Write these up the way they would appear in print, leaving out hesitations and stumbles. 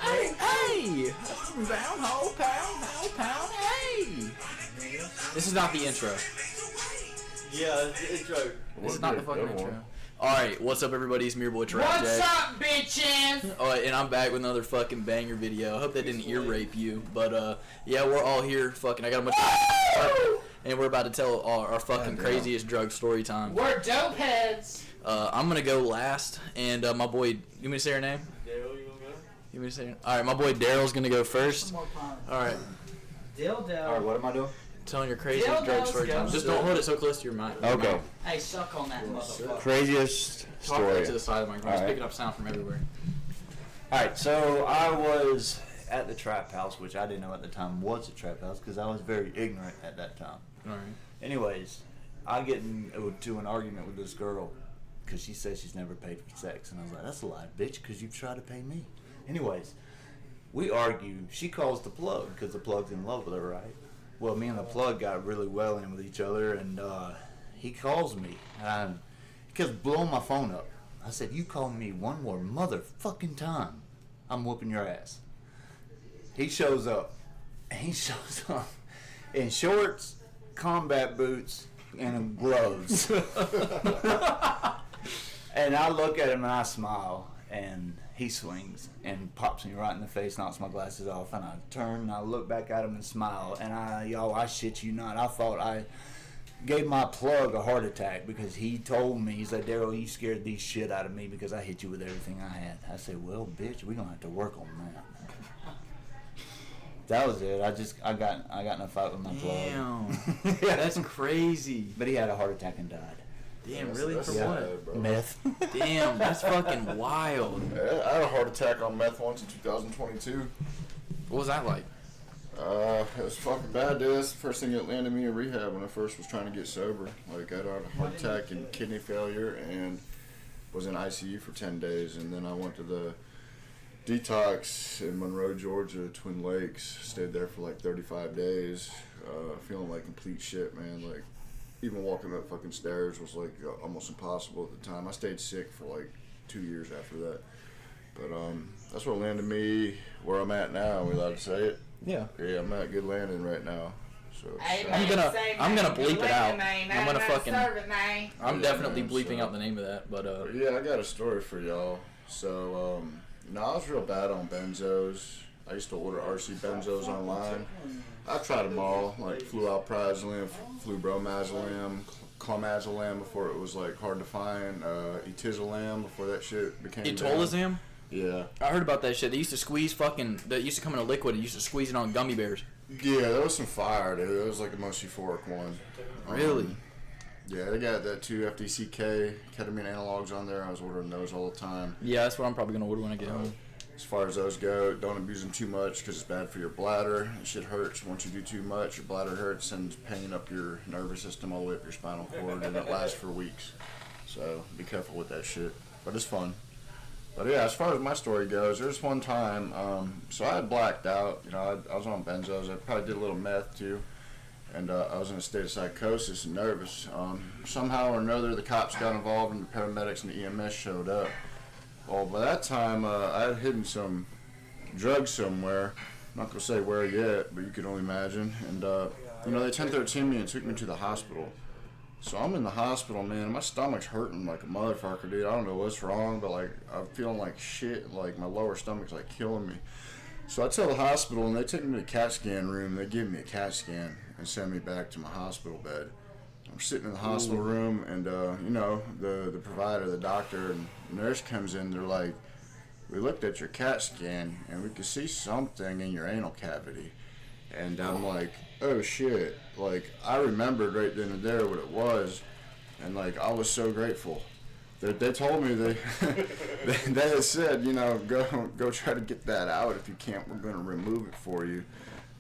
Hey! Pound, hey! This is not the intro. Yeah, it's the intro. This is not the fucking intro. Alright, what's up everybody? It's me, your boy Trap What's up, bitches? Alright, and I'm back with another fucking banger video. I hope that didn't ear rape you, but yeah, we're all here fucking, I got a bunch of and we're about to tell our fucking craziest drug story time. We're dope heads. I'm gonna go last, and my boy, you want me to say her name? Daryl, you wanna go? You want me to say her name? Alright, my boy Daryl's gonna go first. Alright. Alright, what am I doing? Telling your craziest drug story time. Just don't hold it so close to your mic. Okay. Hey, suck on that motherfucker. Craziest Talk story. right to the side of the microphone. Just picking up sound from everywhere. Alright, so I was at the trap house, which I didn't know at the time was a trap house because I was very ignorant at that time. Alright. Anyways, I get into an argument with this girl because she says she's never paid for sex. And I was like, that's a lie, bitch, because you've tried to pay me. Anyways, we argue. She calls the plug because the plug's in love with her, right? Well, me and the plug got really well in with each other, and he calls me, and he kept blowing my phone up. I said, you call me one more motherfucking time, I'm whooping your ass. He shows up in shorts, combat boots, and gloves. And I look at him and I smile, and he swings and pops me right in the face, knocks my glasses off, and I turn and I look back at him and smile, and I shit you not, I thought I gave my plug a heart attack because he told me, he's like, Daryl, you scared the shit out of me because I hit you with everything I had. I said, well, bitch, we're gonna have to work on that. That was it. I got in a fight with my plug. Damn. Yeah, that's crazy. But he had a heart attack and died. Damn, really? For yeah. what? Meth. Damn, that's fucking wild. I had a heart attack on meth once in 2022. What was that like? It was fucking bad, dude. That's the first thing that landed me in rehab when I first was trying to get sober. Like, I had a heart attack and kidney failure and was in ICU for 10 days. And then I went to the detox in Monroe, Georgia, Twin Lakes. Stayed there for like 35 days, feeling like complete shit, man. Like, even walking up fucking stairs was like almost impossible at the time. I stayed sick for like 2 years after that. But that's what landed me where I'm at now. Are we allowed to say it? Yeah. Yeah, I'm at Good Landing right now. So I'm gonna bleep it out. I'm gonna fucking. I'm definitely bleeping out the name of that, but yeah, I got a story for y'all. So I was real bad on benzos. I used to order RC benzos online. I've tried them all, like flualprazolam, flubromazolam, clomazolam before it was like hard to find, etizolam before that shit became. Etolazam? Yeah. I heard about that shit. They used to squeeze that used to come in a liquid. They used to squeeze it on gummy bears. Yeah, there was some fire, dude. It was like the most euphoric one. Really? Yeah, they got that too, FDCK, ketamine analogs on there. I was ordering those all the time. Yeah, that's what I'm probably going to order when I get home. As far as those go, don't abuse them too much because it's bad for your bladder. It shit hurts. Once you do too much, your bladder hurts and pain up your nervous system all the way up your spinal cord, and it lasts for weeks. So be careful with that shit. But it's fun. But yeah, as far as my story goes, there's one time, so I had blacked out. You know, I was on benzos. I probably did a little meth too. And I was in a state of psychosis and nervous. Somehow or another, the cops got involved and the paramedics and the EMS showed up. Well, by that time, I had hidden some drugs somewhere. I'm not going to say where yet, but you can only imagine. And, they 1013 me and took me to the hospital. So I'm in the hospital, man. My stomach's hurting like a motherfucker, dude. I don't know what's wrong, but, like, I'm feeling like shit. Like, my lower stomach's, like, killing me. So I tell the hospital, and they take me to the CAT scan room. They give me a CAT scan and send me back to my hospital bed. I'm sitting in the hospital room, and the provider, the doctor, and nurse comes in. They're like, "We looked at your CAT scan, and we could see something in your anal cavity." And I'm like, "Oh shit!" Like, I remembered right then and there what it was, and like I was so grateful. They told me they had said, go try to get that out. If you can't, we're going to remove it for you.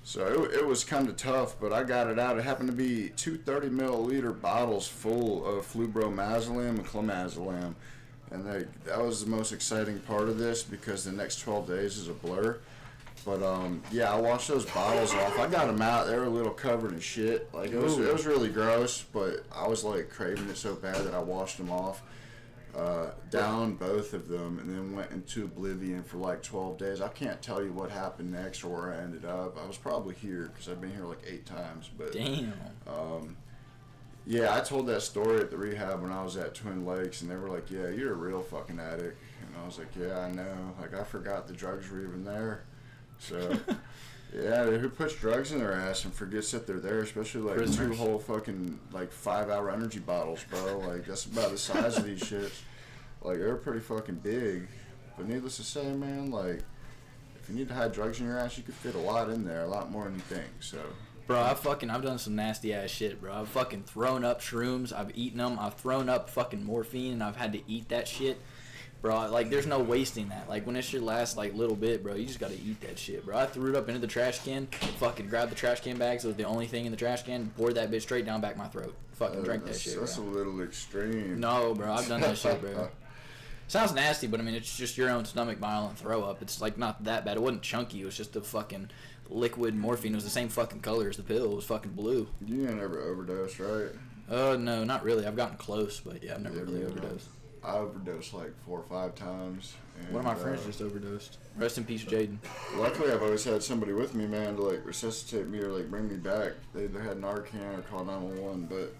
So it was kind of tough, but I got it out. It happened to be 2 30-milliliter bottles full of flubromazolam and clomazolam. And that was the most exciting part of this because the next 12 days is a blur. But, I washed those bottles off. I got them out. They were a little covered in shit. Like, it was really gross, but I was, like, craving it so bad that I washed them off. downed both of them, and then went into oblivion for like 12 days. I can't tell you what happened next or where I ended up. I was probably here because I've been here like 8 times. But Damn. Yeah, I told that story at the rehab when I was at Twin Lakes, and they were like, "Yeah, you're a real fucking addict." And I was like, "Yeah, I know. Like, I forgot the drugs were even there." So, yeah, who puts drugs in their ass and forgets that they're there? Especially like Prisoners. 2 whole fucking like 5-hour energy bottles, bro. Like, that's about the size of these shits. Like, they're pretty fucking big. But needless to say, man, like, if you need to hide drugs in your ass, you could fit a lot in there, a lot more than you think. So. Bro, I've done some nasty ass shit, bro. I've fucking thrown up shrooms. I've eaten them. I've thrown up fucking morphine, and I've had to eat that shit. Bro, like, there's no wasting that. Like, when it's your last, like, little bit, bro, you just gotta eat that shit, bro. I threw it up into the trash can, fucking grabbed the trash can bags. It was the only thing in the trash can, poured that bitch straight down back my throat. Fucking drank that shit, bro. That's a little extreme. No, bro, I've done that shit, bro. Sounds nasty, but I mean, it's just your own stomach bile and throw up. It's, like, not that bad. It wasn't chunky. It was just a fucking liquid morphine. It was the same fucking color as the pill. It was fucking blue. You ain't ever overdosed, right? No, not really. I've gotten close, but yeah, I've never really overdosed. I overdosed like 4 or 5 times. And, One of my friends just overdosed. Rest in peace, Jaden. Luckily, I've always had somebody with me, man, to like resuscitate me or like bring me back. They either had Narcan or called 911. But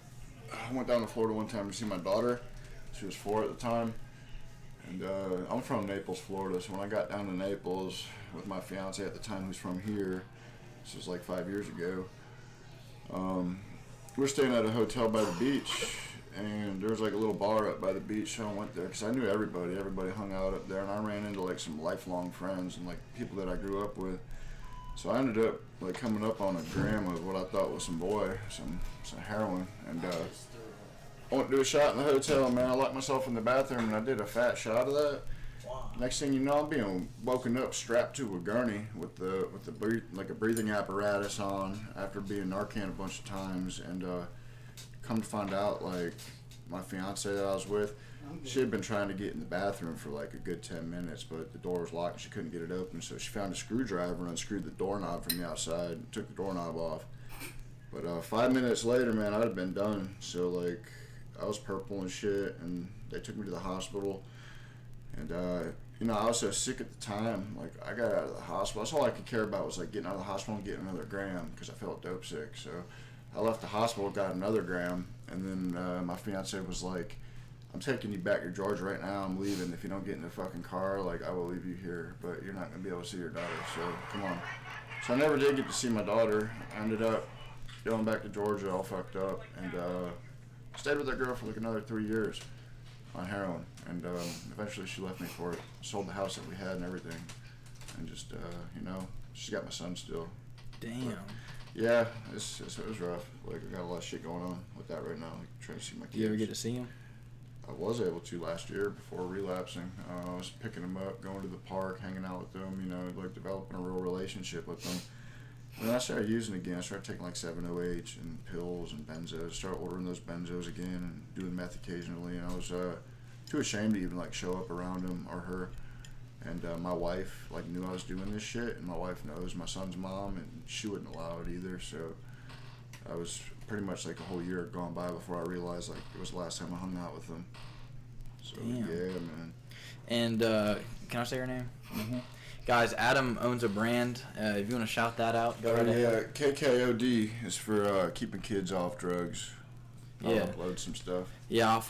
I went down to Florida one time to see my daughter. She was 4 at the time. And I'm from Naples, Florida. So when I got down to Naples with my fiance at the time, who's from here, this was like 5 years ago. We're staying at a hotel by the beach, and there was like a little bar up by the beach. So I went there because I knew everybody. Everybody hung out up there, and I ran into like some lifelong friends and like people that I grew up with. So I ended up like coming up on a gram of what I thought was some heroin, and I went to do a shot in the hotel, man. I locked myself in the bathroom, and I did a fat shot of that. Next thing you know, I'm being woken up, strapped to a gurney with a breathing apparatus on after being Narcan a bunch of times, and come to find out, like, my fiance that I was with, she had been trying to get in the bathroom for like a good 10 minutes, but the door was locked and she couldn't get it open, so she found a screwdriver and unscrewed the doorknob from the outside and took the doorknob off. But 5 minutes later, man, I'd have been done. So like, I was purple and shit, and they took me to the hospital. And you know, I was so sick at the time. Like, I got out of the hospital. That's all I could care about was like getting out of the hospital and getting another gram because I felt dope sick. So I left the hospital, got another gram, and then my fiance was like, "I'm taking you back to Georgia right now. I'm leaving. If you don't get in the fucking car, like, I will leave you here, but you're not gonna be able to see your daughter. So come on." So I never did get to see my daughter. I ended up going back to Georgia all fucked up, and stayed with that girl for like another 3 years on heroin, and eventually she left me for it. Sold the house that we had and everything, and just you know, she's got my son still. Damn. But, yeah, it was rough. Like, I got a lot of shit going on with that right now. Like, trying to see my kids. You ever get to see him? I was able to last year before relapsing. I was picking them up, going to the park, hanging out with them, you know, like developing a real relationship with them. And then I started using again. I started taking like 7-OH and pills and benzos. Started ordering those benzos again and doing meth occasionally. And I was too ashamed to even like show up around him or her. And my wife like knew I was doing this shit, and my wife knows my son's mom, and she wouldn't allow it either. So I was pretty much like a whole year had gone by before I realized like it was the last time I hung out with them. So Damn. yeah, man. And can I say her name? Mm-hmm. Guys, Adam owns a brand. If you want to shout that out, go right ahead. Yeah, KKOD is for keeping kids off drugs. I'll Yeah. upload some stuff. Yeah, I'll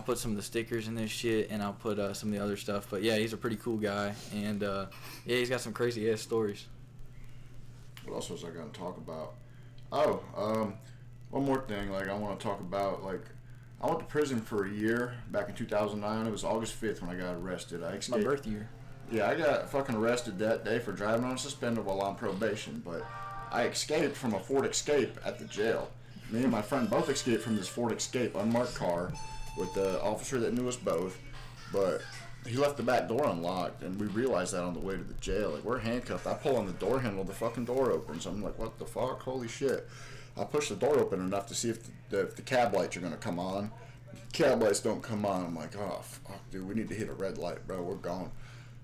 put some of the stickers in this shit, and I'll put some of the other stuff. But yeah, he's a pretty cool guy, and yeah, he's got some crazy ass stories. What else was I going to talk about? Oh, one more thing. Like, I want to talk about, like, I went to prison for a year back in 2009. It was August 5th when I got arrested. I It's my escaped. birth year. Yeah, I got fucking arrested that day for driving on suspended while on probation, but I escaped from a Ford Escape at the jail. Me and my friend both escaped from this Ford Escape unmarked car with the officer that knew us both, but he left the back door unlocked, and we realized that on the way to the jail. Like, we're handcuffed. I pull on the door handle, the fucking door opens. I'm like, what the fuck? Holy shit. I push the door open enough to see if the cab lights are going to come on. Cab lights don't come on. I'm like, oh, fuck, dude, we need to hit a red light, bro. We're gone.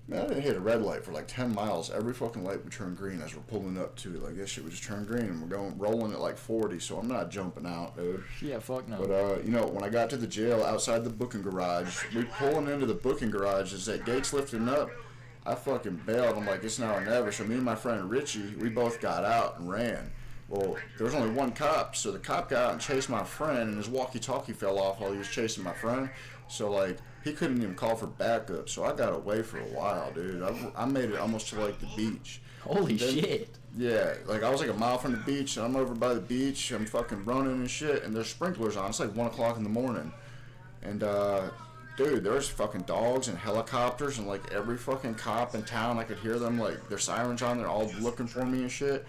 Man, I didn't hit a red light for like 10 miles. Every fucking light would turn green as we're pulling up to it. Like, this shit would just turn green, and we're rolling at like 40, so I'm not jumping out, dude. Yeah, fuck no. But, you know, when I got to the jail outside the booking garage, we pulling into the booking garage, as that gate's lifting up, I fucking bailed. I'm like, it's now or never. So me and my friend Richie, we both got out and ran. Well, there was only one cop, so the cop got out and chased my friend, and his walkie-talkie fell off while he was chasing my friend. So, like, he couldn't even call for backup, so I got away for a while, dude. I made it almost to, like, the beach. Holy shit. Yeah, like, I was, like, a mile from the beach, and I'm over by the beach. I'm fucking running and shit, and there's sprinklers on. It's, like, 1 o'clock in the morning. And, dude, there's fucking dogs and helicopters, and, like, every fucking cop in town, I could hear them, like, their sirens on. They're all looking for me and shit.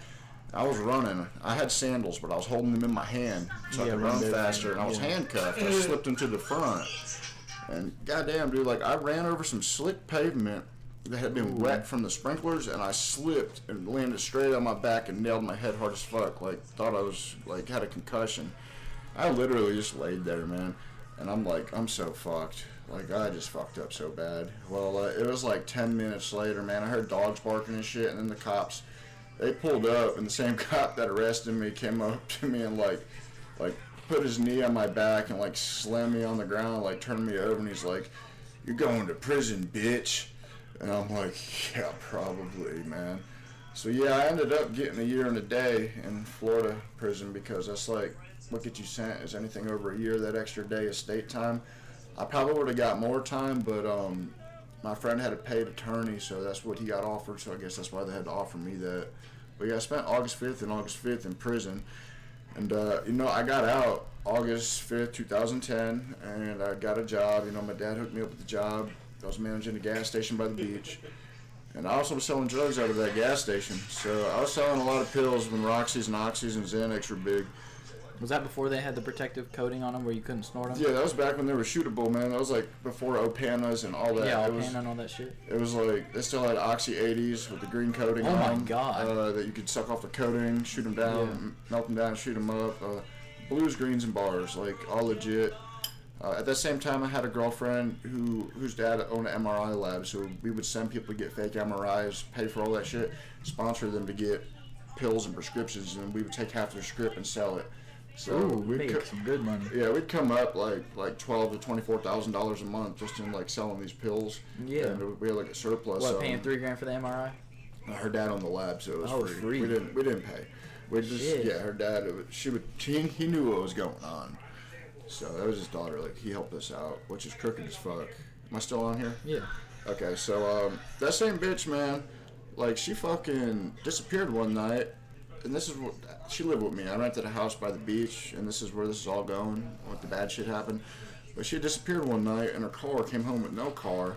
I was running. I had sandals, but I was holding them in my hand so I could run faster, and I was handcuffed. I slipped into the front. And goddamn, dude, like, I ran over some slick pavement that had been wet from the sprinklers, and I slipped and landed straight on my back and nailed my head hard as fuck. Like, thought I was, like, had a concussion. I literally just laid there, man. And I'm like, I'm so fucked. Like, I just fucked up so bad. Well, it was like 10 minutes later, man. I heard dogs barking and shit, and then the cops, they pulled up, and the same cop that arrested me came up to me and, like, put his knee on my back and, like, slammed me on the ground, like, turned me over, and he's like, "You're going to prison, bitch." And I'm like, yeah, probably, man. So, yeah, I ended up getting a year and a day in Florida prison because that's, like, what gets you sent is anything over a year, that extra day of state time. I probably would have got more time, but my friend had a paid attorney, so that's what he got offered, so I guess that's why they had to offer me that. But, yeah, I spent August 5th and August 5th in prison. And, you know, I got out August 5th, 2010, and I got a job. You know, my dad hooked me up with a job. I was managing a gas station by the beach. And I also was selling drugs out of that gas station. So I was selling a lot of pills when Roxy's and Oxys and Xanax were big. Was that before they had the protective coating on them where you couldn't snort them? Yeah, that was back when they were shootable, man. That was like before Opanas and all that. Yeah, Opana and all that shit. It was like, they still had Oxy 80s with the green coating on them. Oh my god. That you could suck off the coating, shoot them down, melt them down, shoot them up. Blues, greens, and bars, like, all legit. At that same time, I had a girlfriend whose dad owned an MRI lab, so we would send people to get fake MRIs, pay for all that shit, sponsor them to get pills and prescriptions, and we would take half their script and sell it. So we'd make some good money. Yeah, we'd come up like $12,000 to $24,000 a month just in, like, selling these pills. Yeah. And we had, like, a surplus. What, paying $3,000 for the MRI? Her dad owned the lab, so it was free. free. We didn't pay. We just her dad. He knew what was going on. So that was his daughter. Like, he helped us out, which is crooked as fuck. Am I still on here? Yeah. Okay, so that same bitch, man, like, she fucking disappeared one night, and this is what she lived with me. I rented a house by the beach, and this is where this is all going. What the bad shit happened. But she disappeared one night, and her car came home with no car.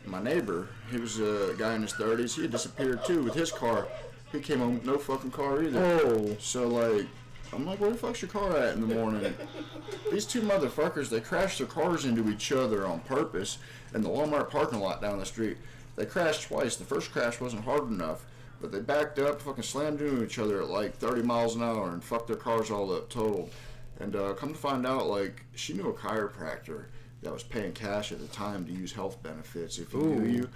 And my neighbor, he was a guy in his 30s. He had disappeared too with his car. He came home with no fucking car either. Oh. So, like, I'm like, where the fuck's your car at in the morning? These two motherfuckers, they crashed their cars into each other on purpose in the Walmart parking lot down the street. They crashed twice. The first crash wasn't hard enough, but they backed up, fucking slammed into each other at like 30 miles an hour and fucked their cars all up total. And come to find out, like, she knew a chiropractor that was paying cash at the time to use health benefits if he knew you.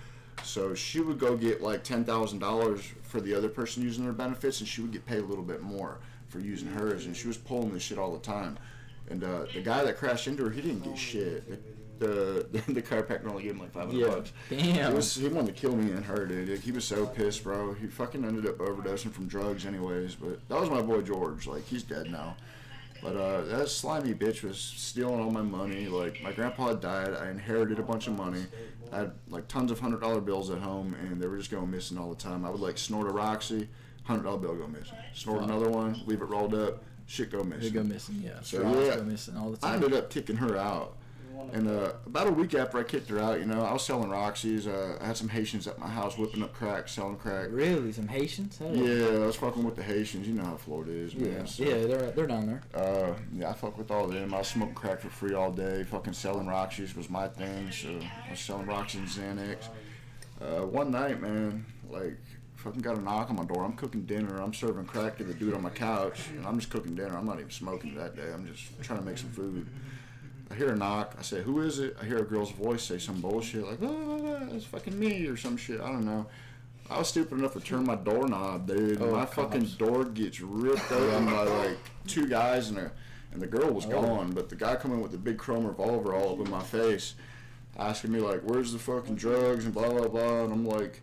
So she would go get like $10,000 for the other person using their benefits, and she would get paid a little bit more for using hers, and she was pulling this shit all the time. And the guy that crashed into her, he didn't get shit. The chiropractor only gave him like $500. Damn. He wanted to kill me and her, dude. He was so pissed, bro. He fucking ended up overdosing from drugs anyways. But that was my boy George. Like, he's dead now. But that slimy bitch was stealing all my money. Like, my grandpa had died. I inherited a bunch of money. I had like tons of $100 bills at home, and they were just going missing all the time. I would like snort a Roxy, $100 bill go missing. Snort another one, leave it rolled up, shit go missing. They go missing, yeah. So yeah, go missing all the time. I ended up kicking her out. And about a week after I kicked her out, you know, I was selling Roxy's. I had some Haitians at my house whipping up crack, selling crack. Really? Some Haitians? Hey. Yeah, I was fucking with the Haitians. You know how Florida is, man. Yeah, So, they're down there. yeah, I fuck with all of them. I was smoking crack for free all day. Fucking selling Roxy's was my thing, so I was selling Roxy's and Xanax. One night, man, like, fucking got a knock on my door. I'm cooking dinner. I'm serving crack to the dude on my couch, and I'm just cooking dinner. I'm not even smoking that day. I'm just trying to make some food. I hear a knock. I say, who is it? I hear a girl's voice say some bullshit like, it's fucking me or some shit. I don't know. I was stupid enough to turn my doorknob, dude. My fucking door gets ripped open by like two guys, and the girl was gone. But the guy come in with the big chrome revolver all up in my face, asking me like, where's the fucking drugs and blah, blah, blah. And I'm like,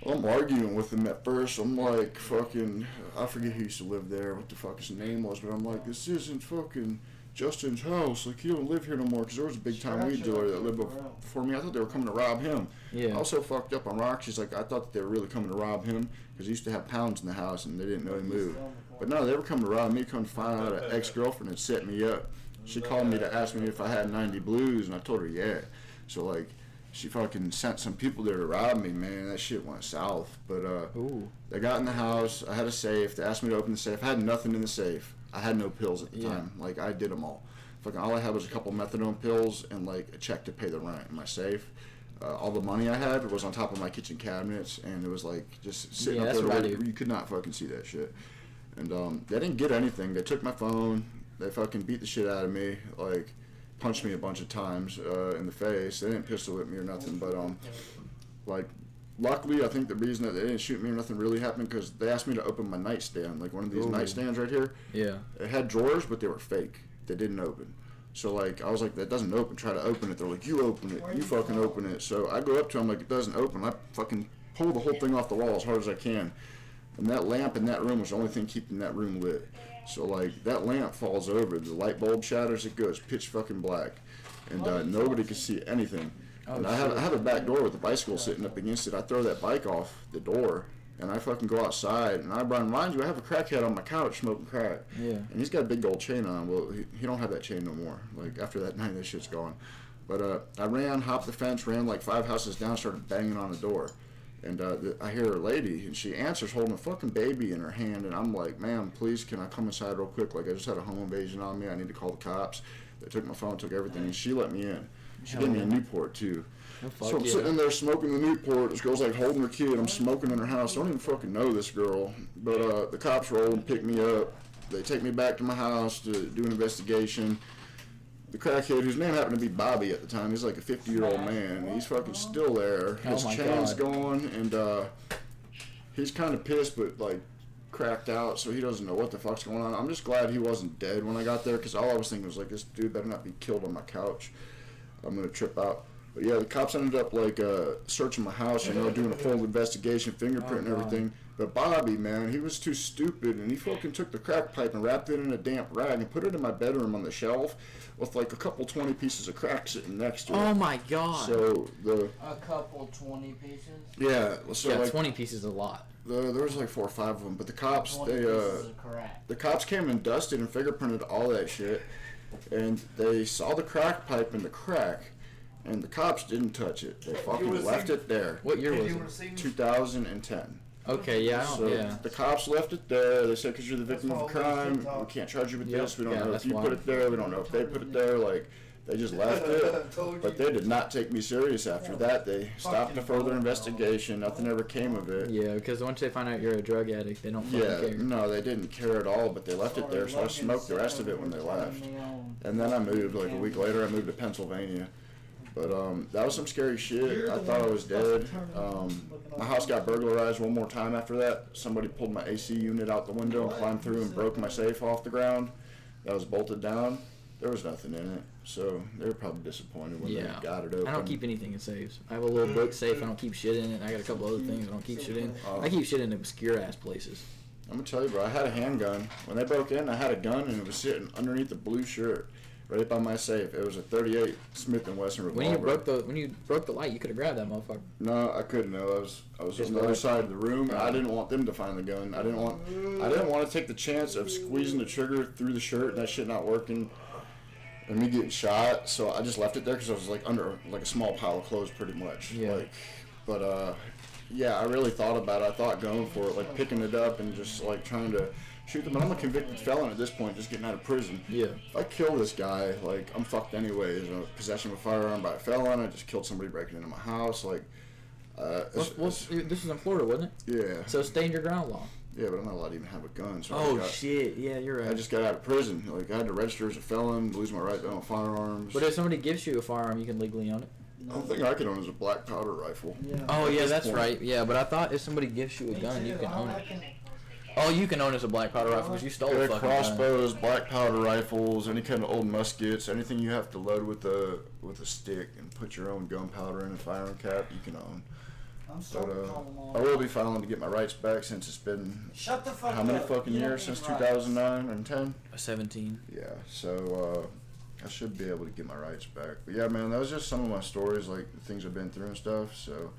well, I'm arguing with him at first. I'm like, fucking, I forget who used to live there, what the fuck his name was. But I'm like, this isn't fucking Justin's house. Like, he don't live here no more, because there was a big time weed dealer that lived before me. I thought they were coming to rob him. Yeah. I was so fucked up on rocks. He's like, I thought that they were really coming to rob him, because he used to have pounds in the house and they didn't know he moved. But no, they were coming to rob me. Come to find out, an ex-girlfriend had set me up. She called me to ask me if I had 90 blues, and I told her yeah. So like, she fucking sent some people there to rob me, man. That shit went south. But they got in the house. I had a safe. They asked me to open the safe. I had nothing in the safe. I had no pills at the time. Like, I did them all. Fucking all I had was a couple methadone pills and like a check to pay the rent in my safe. All the money I had was on top of my kitchen cabinets, and it was like just sitting up there where you could not fucking see that shit. And they didn't get anything. They took my phone. They fucking beat the shit out of me. Like, punched me a bunch of times in the face. They didn't pistol whip me or nothing, but like, luckily, I think the reason that they didn't shoot me or nothing really happened because they asked me to open my nightstand, like one of these nightstands right here. Yeah. It had drawers, but they were fake. They didn't open. So like, I was like, that doesn't open. Try to open it. They're like, you open it. You fucking open it. So I go up to them like, it doesn't open. I fucking pull the whole thing off the wall as hard as I can. And that lamp in that room was the only thing keeping that room lit. So like, that lamp falls over. The light bulb shatters. It goes pitch fucking black. And nobody could see anything. And I have a back door with a bicycle sitting up against it. I throw that bike off the door, and I fucking go outside. And mind you, I have a crackhead on my couch smoking crack. Yeah. And he's got a big gold chain on. Well, he don't have that chain no more. Like, after that night, that shit's gone. But I ran, hopped the fence, ran like 5 houses down, started banging on the door. And I hear a lady, and she answers holding a fucking baby in her hand. And I'm like, ma'am, please, can I come inside real quick? Like, I just had a home invasion on me. I need to call the cops. They took my phone, took everything, and she let me in. She gave me a Newport, too. So I'm sitting in there smoking the Newport. This girl's like holding her kid. I'm smoking in her house. I don't even fucking know this girl. But the cops roll and pick me up. They take me back to my house to do an investigation. The crackhead, whose name happened to be Bobby at the time, he's like a 50-year-old man. He's fucking still there. His chain's gone, and he's kind of pissed, but like cracked out, so he doesn't know what the fuck's going on. I'm just glad he wasn't dead when I got there, because all I was thinking was like, this dude better not be killed on my couch. I'm gonna trip out. But yeah, the cops ended up like searching my house, you know, doing a full investigation, fingerprint and everything. But Bobby, man, he was too stupid, and he fucking took the crack pipe and wrapped it in a damp rag and put it in my bedroom on the shelf with like a couple 20 pieces of crack sitting next to it. Oh my god. So a couple 20 pieces? Yeah, so yeah, like 20 pieces is a lot. There was like 4 or 5 of them, but the cops, the cops came and dusted and fingerprinted all that shit, and they saw the crack pipe in the crack. And the cops didn't touch it. They fucking left it there. What year was it? 2010. Okay, yeah, The cops left it there. They said, because you're the victim of a crime, we can't charge you with this. We don't know if you put it there. We don't know if they put it there. Like, they just left it. But they did not take me serious after that. They stopped the further investigation. Nothing ever came of it. Yeah, because once they find out you're a drug addict, they don't fucking care. No, they didn't care at all, but they left it there, so I smoked the rest of it when they left. And then I moved, like a week later, I moved to Pennsylvania. But that was some scary shit. I thought I was dead. My house got burglarized one more time after that. Somebody pulled my AC unit out the window and climbed through and broke my safe off the ground. That was bolted down. There was nothing in it. So they were probably disappointed when they got it open. I don't keep anything in safes. I have a little book safe. I don't keep shit in it. I got a couple other things I don't keep shit in. I keep shit in obscure-ass places. I'm going to tell you, bro, I had a handgun. When they broke in, I had a gun, and it was sitting underneath the blue shirt. Right by my safe. It was a .38 Smith & Wesson revolver. When you broke the light, you could have grabbed that motherfucker. No, I couldn't. I was on the other side of the room, and I didn't want them to find the gun. I didn't want to take the chance of squeezing the trigger through the shirt and that shit not working, and me getting shot. So I just left it there because I was like under like a small pile of clothes, pretty much. Yeah. I really thought about it. I thought going for it, like picking it up and just like trying to shoot them. But I'm a convicted felon at this point, just getting out of prison. Yeah. If I kill this guy, like, I'm fucked anyways. Possession of a firearm by a felon. I just killed somebody breaking into my house. Like, this was in Florida, wasn't it? Yeah. So stand your ground law. Yeah, but I'm not allowed to even have a gun. So Oh shit! Yeah, you're right. I just got out of prison. Like I had to register as a felon, lose my right to own firearms. But if somebody gives you a firearm, you can legally own it. The only thing I can own is a black powder rifle. Yeah. Oh yeah, that's point. right. Yeah, but I thought if somebody gives you a Me gun, too. you can own I it. can- All you can own is a black powder rifle because you stole a fucking gun. Crossbows, black powder rifles, any kind of old muskets, anything you have to load with a stick and put your own gunpowder in a firing cap, you can own. I'm But starting to call them all. I will be filing to get my rights back since it's been Shut the fuck up. how many fucking You don't years need since rights. 2009 and 10? 17. Yeah, so I should be able to get my rights back. But yeah, man, that was just some of my stories, like the things I've been through and stuff. So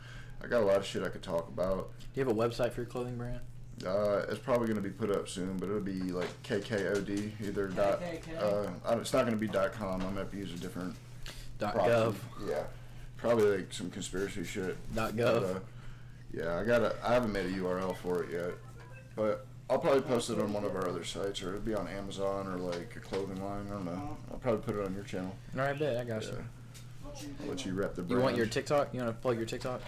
I got a lot of shit I could talk about. Do you have a website for your clothing brand? It's probably going to be put up soon, but it'll be like KKOD, either dot. KKK? It's not going to be .com. I'm going to have to use a different. .gov. Yeah, probably like some conspiracy shit. .gov. Yeah, I haven't made a URL for it yet, but I'll probably post it on one of our other sites, or it'll be on Amazon or like a clothing line. I don't know. I'll probably put it on your channel. All right, bet I got Yeah. you. I'll let you rep the brand. You want your TikTok? You want to plug your TikTok?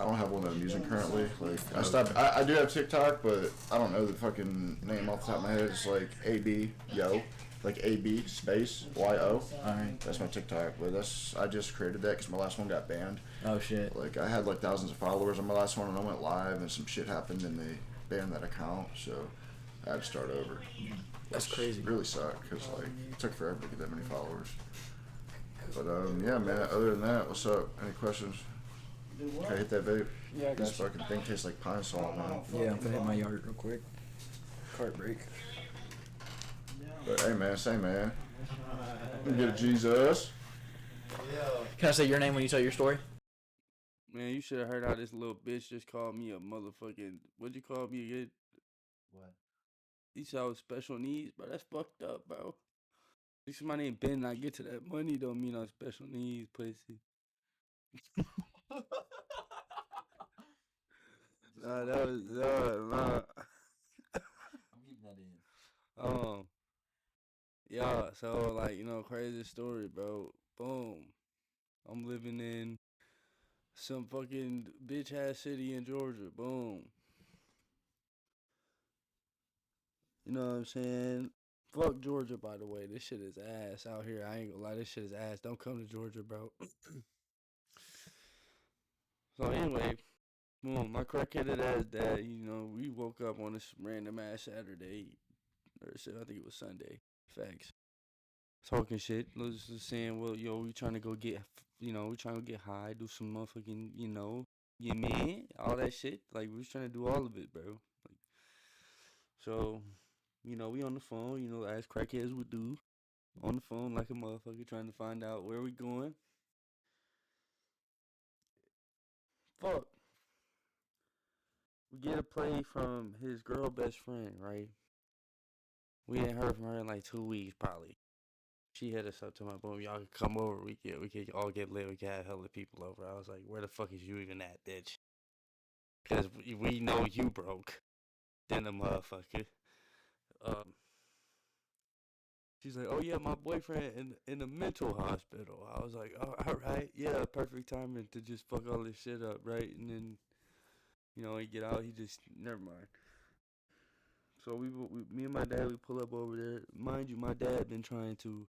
I don't have one that I'm using currently. Like I stopped. I do have TikTok, but I don't know the fucking name off the top of my head. It's like AB Yo, like AB space YO. Alright. That's my TikTok, but I just created that because my last one got banned. Oh shit. Like I had like thousands of followers on my last one, and I went live, and some shit happened, and they banned that account. So I had to start over. That's Which crazy. Really sucked because like it took forever to get that many followers. But yeah, man. Other than that, what's up? Any questions? Do what? Can I hit that vape? Yeah, I This got you. fucking thing tastes like pine salt, man. Yeah, I'm gonna hit my yard real quick. Cart break. But hey, man, say man. Get a Jesus. Can I say your name when you tell your story? Man, you should have heard how this little bitch just called me a motherfucking. What'd you call me again? What? You said I was special needs, bro. That's fucked up, bro. At least my name Ben and I get to that money don't mean I'm special needs, pussy. Nah, that was nah. I'm keeping that in. Yeah, so like, crazy story, bro. Boom. I'm living in some fucking bitch ass city in Georgia. Boom. You know what I'm saying? Fuck Georgia, by the way. This shit is ass out here. I ain't gonna lie, this shit is ass. Don't come to Georgia, bro. So anyway, boom, my crackheaded ass dad, we woke up on this random ass Saturday, or I think it was Sunday. Facts. Talking shit. Was just saying, well, we trying to go get, we trying to get high, do some motherfucking, yeah, man, all that shit. Like, we was trying to do all of it, bro. Like, so, we on the phone, as crackheads would do, on the phone like a motherfucker, trying to find out where we going. Fuck. We get a play from his girl best friend, right? We ain't heard from her in like 2 weeks, probably. She hit us up to my boom, y'all can come over. We could all get lit. We could have hella people over. I was like, where the fuck is you even at, bitch? Because we know you broke. Then the motherfucker. She's like, oh yeah, my boyfriend in a mental hospital. I was like, oh, all right, yeah, perfect timing to just fuck all this shit up, right? And then, he get out, he just, never mind. So me and my dad, we pull up over there. Mind you, my dad been trying to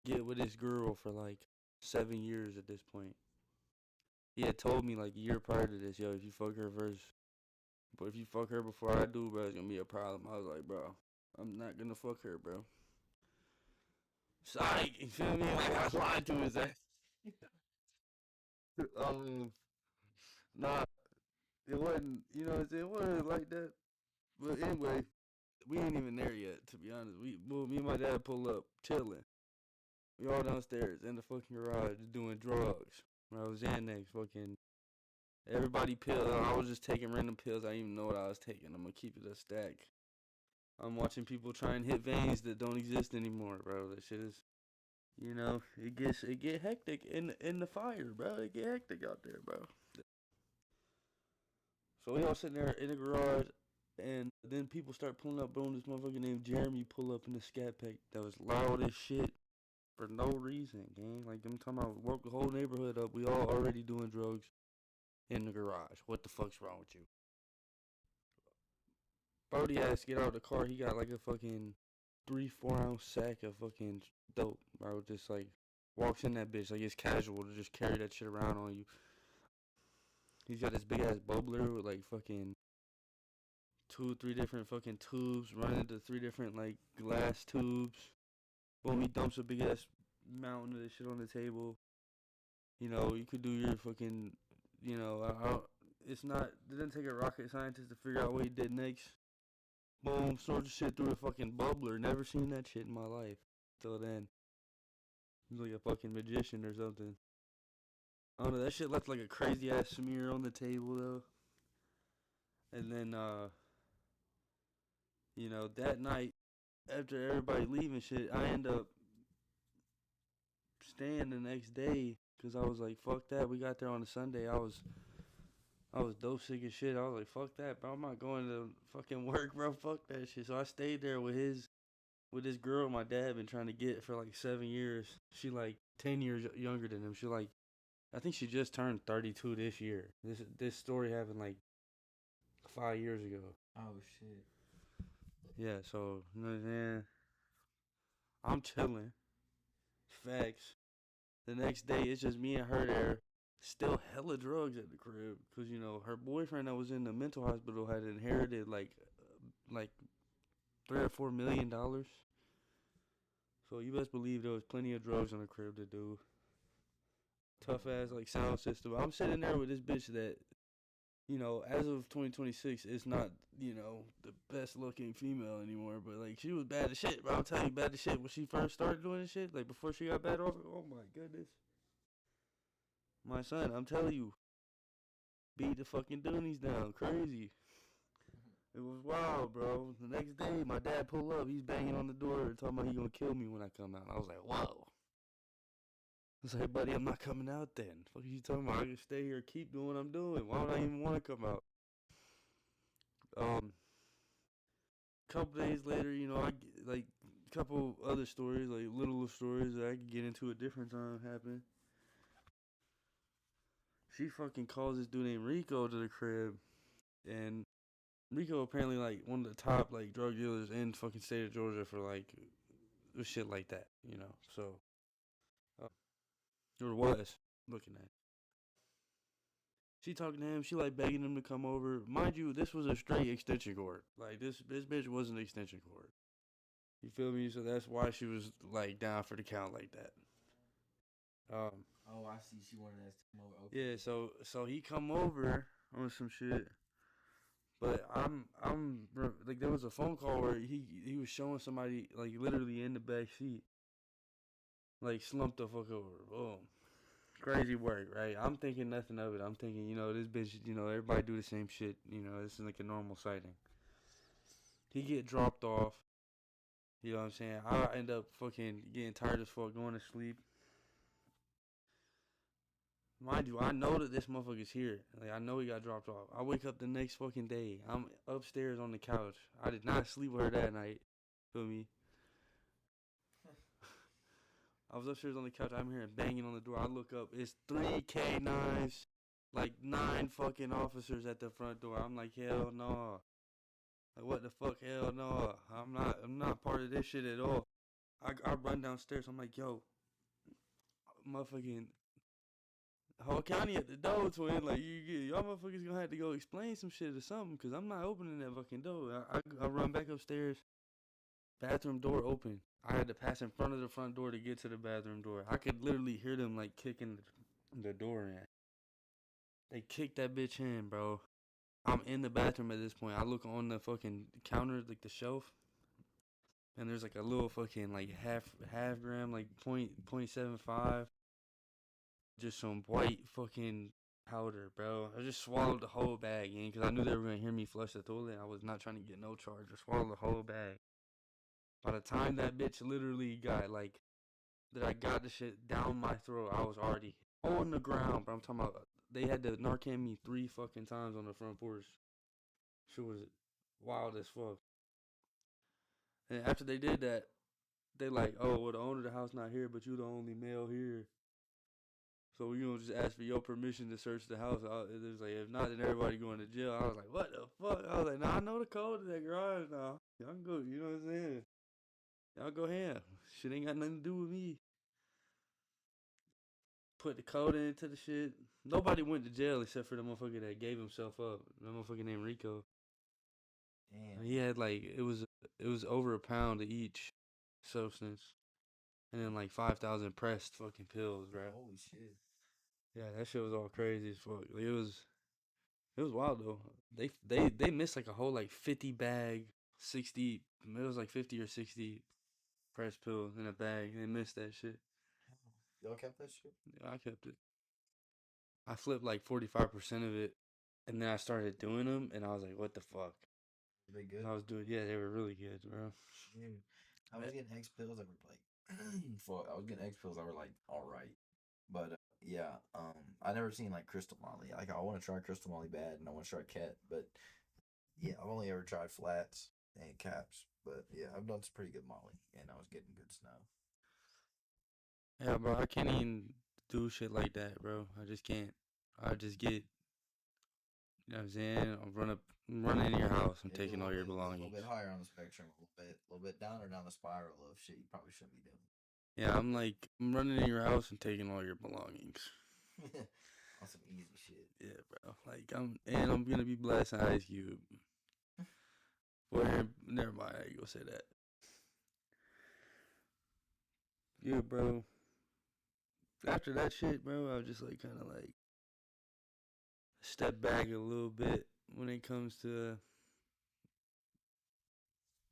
get with his girl for like 7 years at this point. He had told me like a year prior to this, yo, if you fuck her first, but if you fuck her before I do, bro, it's gonna be a problem. I was like, bro, I'm not gonna fuck her, bro. Sorry, you feel me? Like I was lying to his ass. Nah, it wasn't, it wasn't like that. But anyway, we ain't even there yet, to be honest. Me and my dad pull up, chilling. We all downstairs in the fucking garage doing drugs. I was Xanax, fucking everybody pills. I was just taking random pills. I didn't even know what I was taking. I'm gonna keep it a stack. I'm watching people try and hit veins that don't exist anymore, bro. That shit is, it get hectic in the fire, bro. It get hectic out there, bro. So we all sitting there in the garage, and then people start pulling up, bro. This motherfucker named Jeremy pull up in the scat pack that was loud as shit for no reason, gang. Like, them talking about woke the whole neighborhood up. We all already doing drugs in the garage. What the fuck's wrong with you? Brody ass get out of the car. He got like a fucking 3-4 ounce sack of fucking dope, bro. Just like walks in that bitch like it's casual to just carry that shit around on you. He's got this big ass bubbler with like fucking 2-3 different fucking tubes running to 3 different like glass tubes. Boom, he dumps a big ass mountain of this shit on the table. You know, you could do your fucking, you know, it's not, it didn't take a rocket scientist to figure out what he did next. Boom, snorted shit through a fucking bubbler. Never seen that shit in my life till then. He's like a fucking magician or something. I don't know, that shit left like a crazy ass smear on the table though. And then, you know, that night, after everybody leaving shit, I end up staying the next day because I was like, fuck that. We got there on a Sunday. I was dope sick as shit. I was like, fuck that, bro. I'm not going to fucking work, bro. Fuck that shit. So I stayed there with this girl my dad been trying to get for like 7 years. She like 10 years younger than him. She like, I think she just turned 32 this year. This story happened like 5 years ago. Oh shit. Yeah, so you know what I'm saying? I'm chilling. Facts. The next day, it's just me and her there. Still hella drugs at the crib. Because, you know, her boyfriend that was in the mental hospital had inherited like $3 or $4 million. So you best believe there was plenty of drugs in the crib to do. Tough ass like sound system. I'm sitting there with this bitch that, you know, as of 2026, it's not, you know, the best looking female anymore. But like she was bad as shit, bro. I'm telling you, bad as shit when she first started doing this shit. Like before she got bad off. Oh my goodness. My son, I'm telling you, beat the fucking Doonies down. Crazy. It was wild, bro. The next day, my dad pulled up. He's banging on the door talking about he gonna kill me when I come out. I was like, whoa. I was like, buddy, I'm not coming out then. Fuck you talking about? I can stay here, keep doing what I'm doing. Why would I even want to come out? Couple days later, you know, I get, like couple other stories, like little stories that I could get into a different time happen. She fucking calls this dude named Rico to the crib, and Rico apparently like one of the top like drug dealers in fucking state of Georgia for like shit like that, you know. So, or was looking at. She talking to him. She like begging him to come over. Mind you, this was a straight extension cord. Like this bitch was an extension cord. You feel me? So that's why she was like down for the count like that. Oh, I see. She wanted us to come over. Okay. Yeah. So he come over on some shit. But I'm like there was a phone call where he was showing somebody like literally in the back seat, like slumped the fuck over. Boom. Crazy work, right? I'm thinking nothing of it. I'm thinking, you know, this bitch, you know, everybody do the same shit. You know, this is like a normal sighting. He get dropped off. You know what I'm saying? I end up fucking getting tired as fuck, going to sleep. Mind you, I know that this motherfucker's here. Like, I know he got dropped off. I wake up the next fucking day. I'm upstairs on the couch. I did not sleep with her that night. Feel me? I was upstairs on the couch. I'm hearing banging on the door. I look up. It's 3 K9s, like 9 fucking officers at the front door. I'm like, hell no. Like, what the fuck? Hell no. I'm not part of this shit at all. I run downstairs. I'm like, yo, motherfucking whole county at the door, twin. Like, y'all motherfuckers gonna have to go explain some shit or something, because I'm not opening that fucking door. I run back upstairs. Bathroom door open. I had to pass in front of the front door to get to the bathroom door. I could literally hear them like kicking the door in. They kicked that bitch in, bro. I'm in the bathroom at this point. I look on the fucking counter, like the shelf, and there's like a little fucking like half gram, like 0.75, just some white fucking powder, bro. I just swallowed the whole bag in because I knew they were gonna hear me flush the toilet. I was not trying to get no charge. I swallowed the whole bag. By the time that bitch literally got like, that I got the shit down my throat, I was already on the ground. But I'm talking about, they had to Narcan me 3 fucking times on the front porch. Shit was wild as fuck. And after they did that, they like, oh, well, the owner of the house not here, but you the only male here. So we gonna just ask for your permission to search the house. It was like, if not, then everybody going to jail. I was like, what the fuck? I was like, nah, I know the code to that garage now. Y'all can go, you know what I'm saying? Y'all go ahead. Shit ain't got nothing to do with me. Put the code into the shit. Nobody went to jail except for the motherfucker that gave himself up. The motherfucker named Rico. Damn. He had like it was over a pound of each substance, and then like 5,000 pressed fucking pills, bro. Holy shit. Yeah, that shit was all crazy as fuck. Like, it was wild though. They missed like a whole like 50 bag, 60. It was like 50 or 60 pressed pills in a bag. They missed that shit. Y'all kept that shit? Yeah, I kept it. I flipped like 45% of it, and then I started doing them, and I was like, what the fuck? Were they good? I was doing, yeah, they were really good, bro. Shoot. I was getting X pills that were like, I was getting X pills that were like all right, but yeah, I never seen like crystal molly. Like I want to try crystal molly bad, and I want to try ket, but yeah, I've only ever tried flats and caps. But yeah, I've done some pretty good molly, and I was getting good snow. Yeah, bro, I can't even do shit like that, bro. I just can't. I just get, you know what I'm saying? I'm running in your house. I'm Yeah, do a taking all little your bit, a little belongings. bit higher on the spectrum, a little bit down or down the spiral of shit you probably shouldn't be doing. Yeah, I'm running in your house and taking all your belongings. On some easy shit. Yeah, bro. Like I'm gonna be blasting Ice Cube. Well, never mind. I ain't gonna say that. Yeah, bro. After that shit, bro, I was just like kind of like step back a little bit when it comes to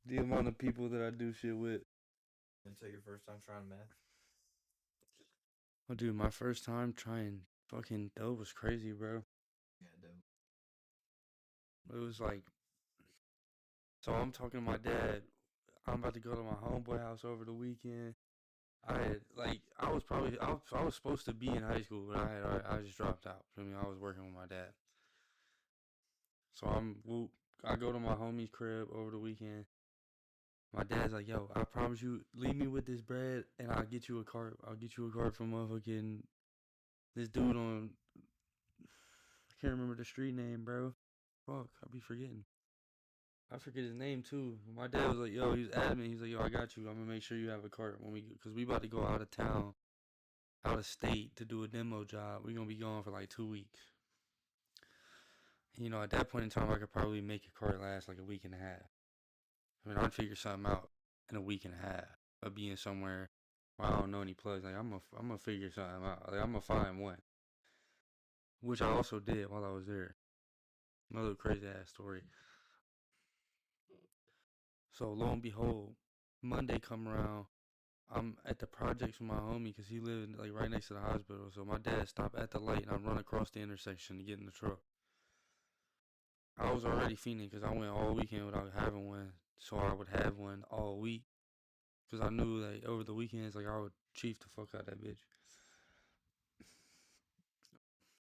the amount of people that I do shit with. Until your first time trying meth. Oh, dude, my first time trying fucking dope was crazy, bro. Yeah, dope. It was like, so I'm talking to my dad. I'm about to go to my homeboy house over the weekend. I was supposed to be in high school, but I just dropped out. I mean, I was working with my dad. So I go to my homie's crib over the weekend. My dad's like, yo, I promise you, leave me with this bread and I'll get you a cart. I'll get you a cart from motherfucking this dude on, I can't remember the street name, bro. Fuck, I be forgetting. I forget his name too. My dad was like, yo, he was adamant. He's like, yo, I got you. I'm gonna make sure you have a cart cause we about to go out of town, out of state to do a demo job. We're gonna be gone for like 2 weeks. You know, at that point in time, I could probably make a cart last like a week and a half. I mean, I'd figure something out in a week and a half of being somewhere where I don't know any plugs. Like I'm gonna figure something out. Like I'm gonna find one, which I also did while I was there. Another crazy ass story. So lo and behold, Monday come around. I'm at the projects with my homie because he lived like right next to the hospital. So my dad stopped at the light and I run across the intersection to get in the truck. I was already fiending because I went all weekend without having one, so I would have one all week. Because I knew that over the weekends, like I would chief the fuck out that bitch.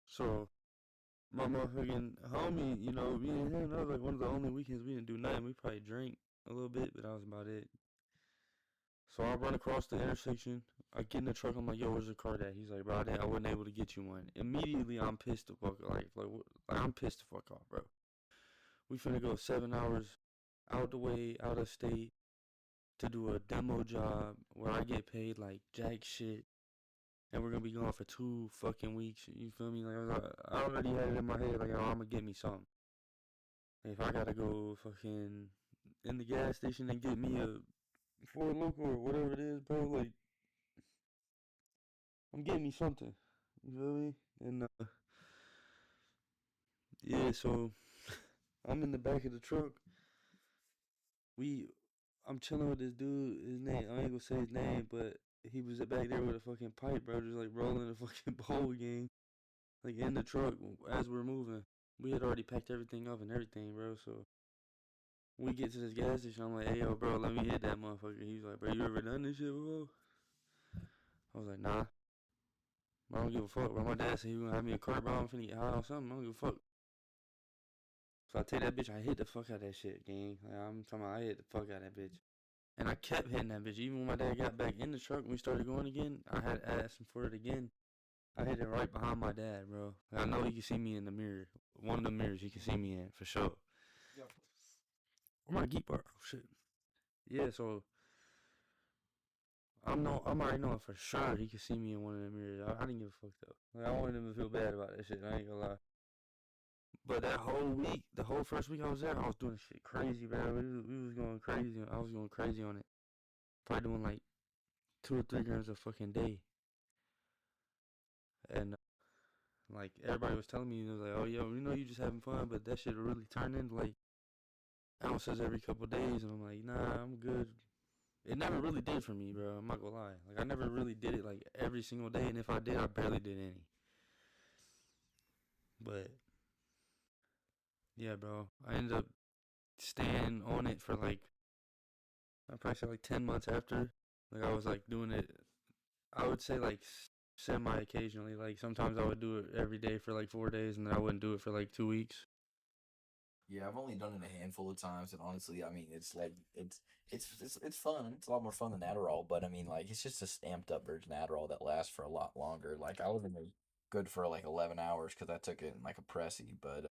So my motherfucking homie, you know, me and him, that was like one of the only weekends we didn't do nothing. We probably drank a little bit, but that was about it. So I run across the intersection. I get in the truck. I'm like, yo, where's the car at? He's like, bro, I wasn't able to get you one. Immediately, I'm pissed the fuck I'm pissed the fuck off, bro. We finna go 7 hours out the way, out of state, to do a demo job where I get paid like jack shit, and we're gonna be gone for 2 fucking weeks. You feel me? Like I already had it in my head, like, oh, I'm gonna get me something. If I gotta go fucking in the gas station and get me a Ford Loco or whatever it is, bro, like I'm getting me something. You feel me? And yeah, so I'm in the back of the truck. I'm chilling with this dude. His name, I ain't gonna say his name, but he was back there with a fucking pipe, bro, just like rolling a fucking bowl game, like in the truck as we're moving. We had already packed everything up and everything, bro. So we get to this gas station. I'm like, hey, yo, bro, let me hit that motherfucker. He's like, bro, you ever done this shit before? I was like, nah. I don't give a fuck, bro. My dad said he was gonna have me a cart, bro. I'm finna get high on something. I don't give a fuck. So I take that bitch. I hit the fuck out of that shit, gang. Like, I'm talking about I hit the fuck out of that bitch. And I kept hitting that bitch. Even when my dad got back in the truck and we started going again, I had asked him for it again. I hit it right behind my dad, bro. I know he can see me in the mirror. One of the mirrors he can see me in for sure. Where my geek bar? Oh shit. Yeah, so I'm already knowing for sure he could see me in one of the mirrors. I didn't give a fuck though. Like, I wanted him to feel bad about that shit. I ain't gonna lie. But that whole week, the whole first week I was there, I was doing shit crazy, bro. We was going crazy. I was going crazy on it. Probably doing like 2 or 3 grams a fucking day. And like everybody was telling me, it was like, oh yo, you just having fun, but that shit will really turn into like ounces every couple days. And I'm like, nah, I'm good. It never really did for me, bro. I'm not gonna lie. Like I never really did it like every single day, and if I did, I barely did any. But yeah, bro, I ended up staying on it for like I probably say like 10 months after. Like I was like doing it. I would say like semi occasionally. Like sometimes I would do it every day for like 4 days, and then I wouldn't do it for like 2 weeks. Yeah, I've only done it a handful of times, and honestly, I mean, it's like it's fun. It's a lot more fun than Adderall, but I mean, like, it's just a stamped up version of Adderall that lasts for a lot longer. Like, I wasn't really good for like 11 hours because I took it in like a pressy, but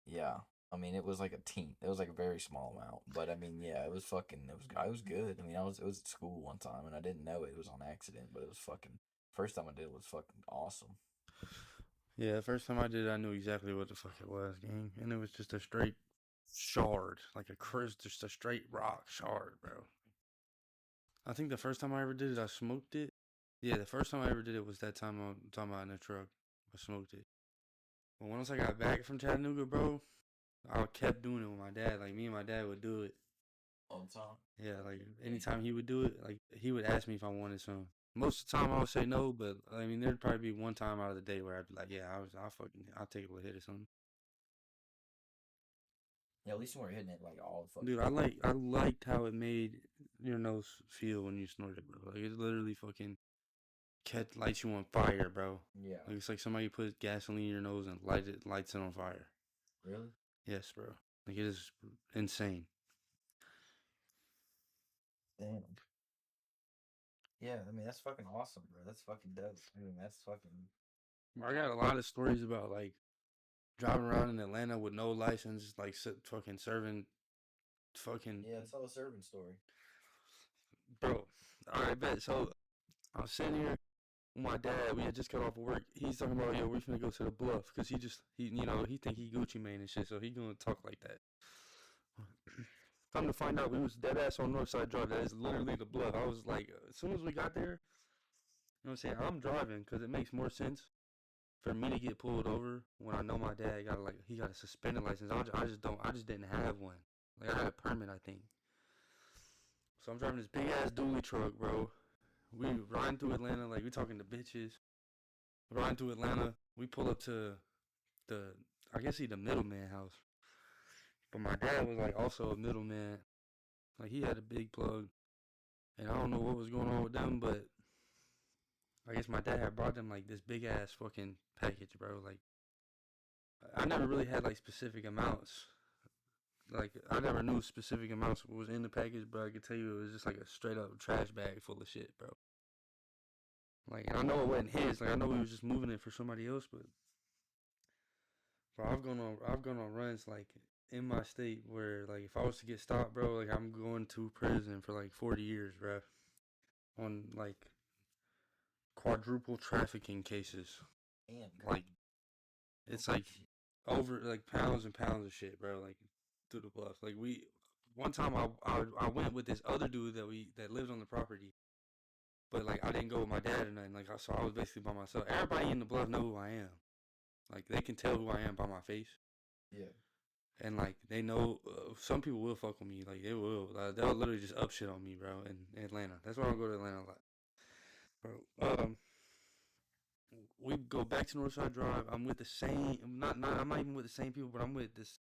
yeah, I mean, it was like a teen. It was like a very small amount, but I mean, yeah, it was fucking. It was good. I mean, it was at school one time, and I didn't know it. It was on accident, but it was fucking. First time I did it was fucking awesome. Yeah, the first time I did it, I knew exactly what the fuck it was, gang, and it was just a straight shard, like a crisp, just a straight rock shard, bro. I think the first time I ever did it, I smoked it. Yeah, the first time I ever did it was that time I'm talking about in the truck. I smoked it. But once I got back from Chattanooga, bro, I kept doing it with my dad. Like me and my dad would do it. All the time. Yeah, like anytime he would do it, like he would ask me if I wanted some. Most of the time I would say no, but I mean there'd probably be one time out of the day where I'd be like, yeah, I'll take a little hit or something. Yeah, at least you weren't hitting it like all the fucking. Dude, I liked how it made your nose feel when you snorted, bro. Like it literally fucking lights you on fire, bro. Yeah. Like it's like somebody put gasoline in your nose and lights it on fire. Really? Yes, bro. Like it is insane. Damn. Yeah, I mean that's fucking awesome, bro. That's fucking dope. I mean that's fucking. I got a lot of stories about like driving around in Atlanta with no license, like fucking serving, fucking Yeah, it's all a serving story. bro. All right, bet. So I was sitting here with my dad. We had just got off of work. He's talking about, yo, we finna go to the bluff because he think he Gucci Mane and shit, so he gonna talk like that. Come to find out, we was dead ass on Northside Drive. That is literally the bluff. I was like, as soon as we got there, you know what I'm saying? I'm driving because it makes more sense for me to get pulled over when I know my dad he got a suspended license. I just didn't have one. Like I had a permit, I think. So I'm driving this big ass dually truck, bro. We riding through Atlanta, like we talking to bitches. Riding through Atlanta, we pull up to the I guess the middleman house. But my dad was like also a middleman. Like he had a big plug. And I don't know what was going on with them, but I guess my dad had brought them like this big ass fucking package, bro. Like I never really had like specific amounts. Like I never knew specific amounts was in the package, but I could tell you it was just like a straight up trash bag full of shit, bro. Like I know it wasn't his. Like I know he was just moving it for somebody else, but bro, I've gone on runs like in my state where like if I was to get stopped, bro, like I'm going to prison for like 40 years, bro, on like quadruple trafficking cases. Damn. Like it's like over like pounds and pounds of shit, bro. Like through the bluff. Like one time I went with this other dude that lived on the property, but like I didn't go with my dad or nothing. Like so I was basically by myself. Everybody in the bluff know who I am. Like they can tell who I am by my face. Yeah. And like they know, some people will fuck with me. Like they will. They'll literally just up shit on me, bro. In Atlanta, that's why I don't go to Atlanta a lot, bro. We go back to Northside Drive. I'm with the same. I'm not even with the same people, but I'm with this.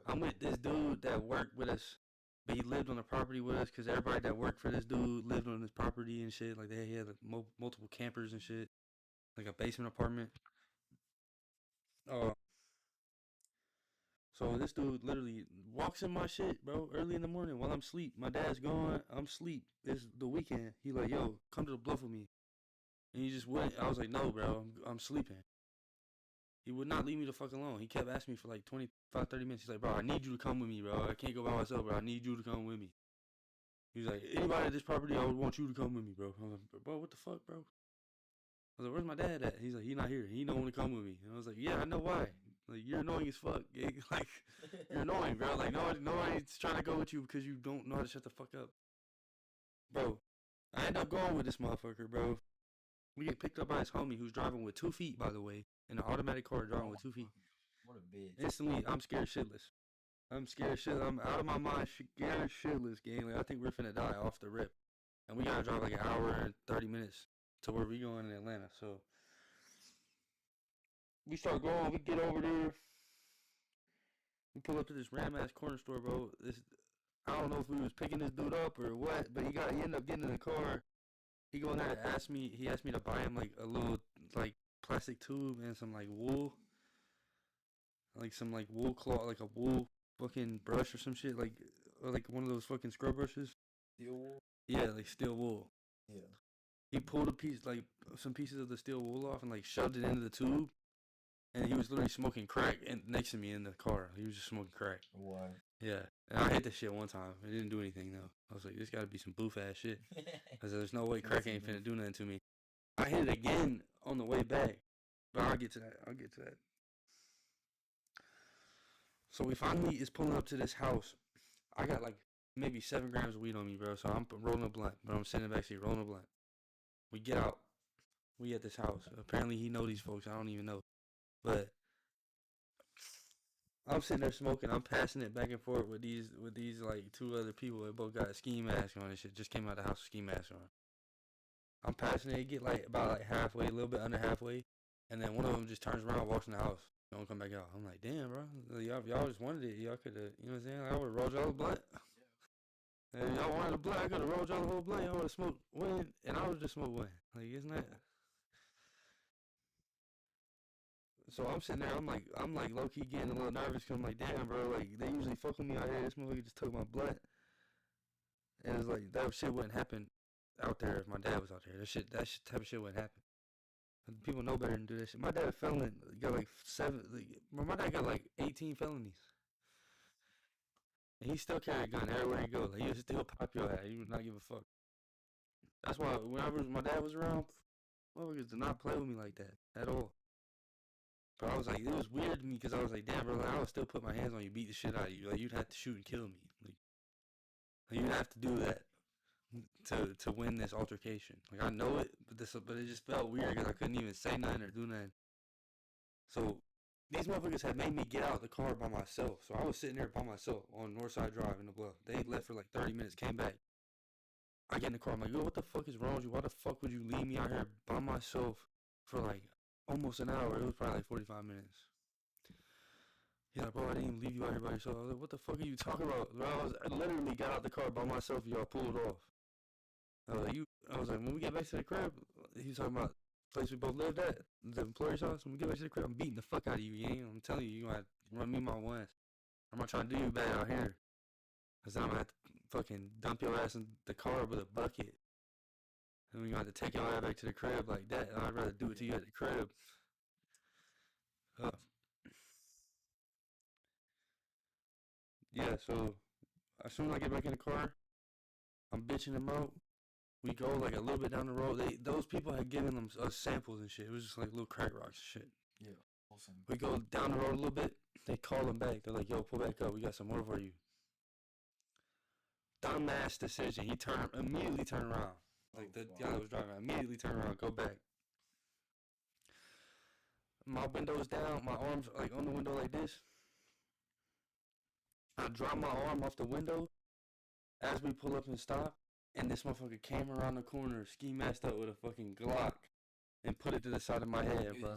I'm with this dude that worked with us, but he lived on the property with us because everybody that worked for this dude lived on his property and shit. Like he had like, multiple campers and shit, like a basement apartment. Uh, So this dude literally walks in my shit, bro, early in the morning while I'm asleep. My dad's gone. I'm asleep. It's the weekend. He like, yo, come to the bluff with me. And he just wouldn't. I was like, no, bro, I'm sleeping. He would not leave me the fuck alone. He kept asking me for like 25, 30 minutes. He's like, bro, I need you to come with me, bro. I can't go by myself, bro. I need you to come with me. He's like, anybody at this property, I would want you to come with me, bro. I was like, bro, what the fuck, bro? I was like, where's my dad at? He's like, he not here. He don't want to come with me. And I was like, yeah, I know why. Like, you're annoying as fuck. Like, you're annoying, bro. Like, nobody's trying to go with you because you don't know how to shut the fuck up. Bro, I end up going with this motherfucker, bro. We get picked up by his homie who's driving with 2 feet, by the way, in an automatic car driving with 2 feet. What a bitch. Instantly, I'm scared shitless. I'm scared shit. I'm out of my mind, scared shitless, gang. Like, I think we're finna die off the rip. And we gotta drive like an hour and 30 minutes to where we going in Atlanta. So we start going, we get over there. We pull up to this random ass corner store, bro. I don't know if we was picking this dude up or what, but he ended up getting in the car. He go in there and asked me to buy him like a little like plastic tube and some like wool. Like some like wool cloth, like a wool fucking brush or some shit, like one of those fucking scrub brushes. Steel wool? Yeah, like steel wool. Yeah. He pulled some pieces of the steel wool off and like shoved it into the tube, and he was literally smoking crack next to me in the car. He was just smoking crack. What? Yeah, and I hit that shit one time. It didn't do anything though. I was like, this gotta be some boof ass shit, cause there's no way crack ain't finna do nothing to me. I hit it again on the way back, but I'll get to that. So we finally is pulling up to this house. I got like maybe 7 grams of weed on me, bro. So I'm rolling a blunt, but I'm sitting in the backseat rolling a blunt. We get out. We at this house. Apparently he know these folks. I don't even know, but I'm sitting there smoking. I'm passing it back and forth with these like 2 other people. They both got a ski mask on and shit. Just came out of the house with ski mask on. I'm passing it. Get like about like halfway, a little bit under halfway, and then one of them just turns around, walks in the house. Don't come back out. I'm like, damn, bro. Y'all just wanted it. Y'all could have, you know what I'm saying? I would have rolled y'all a blunt. And y'all wanted a blunt. I could have rolled y'all the whole blunt. Y'all would have smoked one, and I would have just smoked one. Like, isn't that? So I'm sitting there. I'm like low key getting a little nervous because I'm like, damn, bro. Like, they usually fuck with me out here. This motherfucker just took my blunt, and it's like that shit wouldn't happen out there if my dad was out there. That type of shit wouldn't happen. People know better than do that shit. My dad got like 7. My dad got like 18 felonies. And he still carry a gun everywhere he goes. Like, he would still pop your ass. He would not give a fuck. That's why whenever my dad was around, motherfuckers did not play with me like that at all. But I was like, it was weird to me because I was like, damn, bro, like, I would still put my hands on you, beat the shit out of you. Like, you'd have to shoot and kill me. Like you'd have to do that to win this altercation. Like, I know it, but it just felt weird because I couldn't even say nothing or do nothing. So these motherfuckers had made me get out of the car by myself. So I was sitting there by myself on Northside Drive in the bluff. They left for like 30 minutes, came back. I get in the car, I'm like, yo, what the fuck is wrong with you? Why the fuck would you leave me out here by myself for like almost an hour? It was probably like 45 minutes. He's like, bro, I didn't even leave you out here by yourself. I was like, what the fuck are you talking about? Bro, I literally got out the car by myself and y'all pulled off. I was like, when we get back to the crib, he was talking about the place we both lived at, the employer's house. When we get back to the crib, I'm beating the fuck out of you, gang. I'm telling you, you're going to have to run me my ones. I'm not trying to do you bad out here. Because then I'm going to have to fucking dump your ass in the car with a bucket. And we're going to have to take your ass back to the crib like that. And I'd rather do it to you at the crib. Yeah, so as soon as I get back in the car, I'm bitching them out. We go like a little bit down the road. Those people had given them us samples and shit. It was just like little crack rocks and shit. Yeah. Awesome. We go down the road a little bit. They call them back. They're like, yo, pull back up. We got some more for you. Dumbass decision. He immediately turned around. Like the guy that was driving immediately turned around, go back. My window's down. My arms like on the window like this. I drop my arm off the window as we pull up and stop. And this motherfucker came around the corner, ski masked up with a fucking Glock, and put it to the side of my head, bro.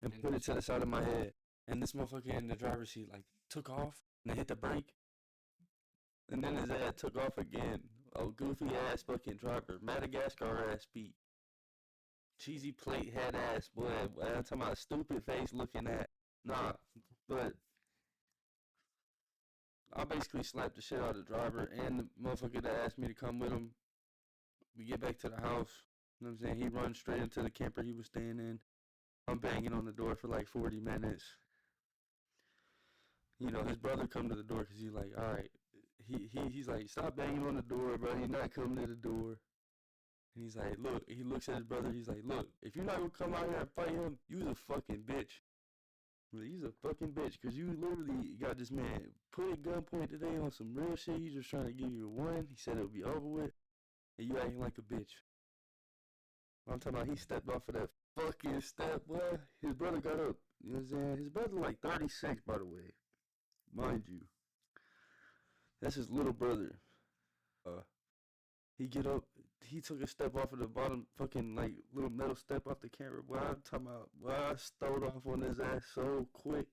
And put it to the side of my head. And this motherfucker in the driver's seat, like, took off, and then hit the brake. And then his ass took off again. Oh, goofy ass fucking driver. Madagascar ass beat. Cheesy plate head ass, boy. I'm talking about stupid face looking at. Nah, but I basically slapped the shit out of the driver and the motherfucker that asked me to come with him. We get back to the house. You know what I'm saying? He runs straight into the camper he was staying in. I'm banging on the door for like 40 minutes. You know, his brother come to the door because he's like, all right. He's like, stop banging on the door, bro. You're not coming to the door. And he's like, look. He looks at his brother. He's like, look, if you're not going to come out here and fight him, you's a fucking bitch. He's a fucking bitch because you literally got this man put at gunpoint today on some real shit. He's just trying to give you a one. He said it'll be over with. And you acting like a bitch. I'm talking about he stepped off of that fucking step, boy. His brother got up. You know what I'm saying? His brother like 36, by the way. Mind you. That's his little brother. He get up. He took a step off of the bottom fucking like little metal step off the camera. Boy, I'm talking about, boy, I stole off on his ass so quick.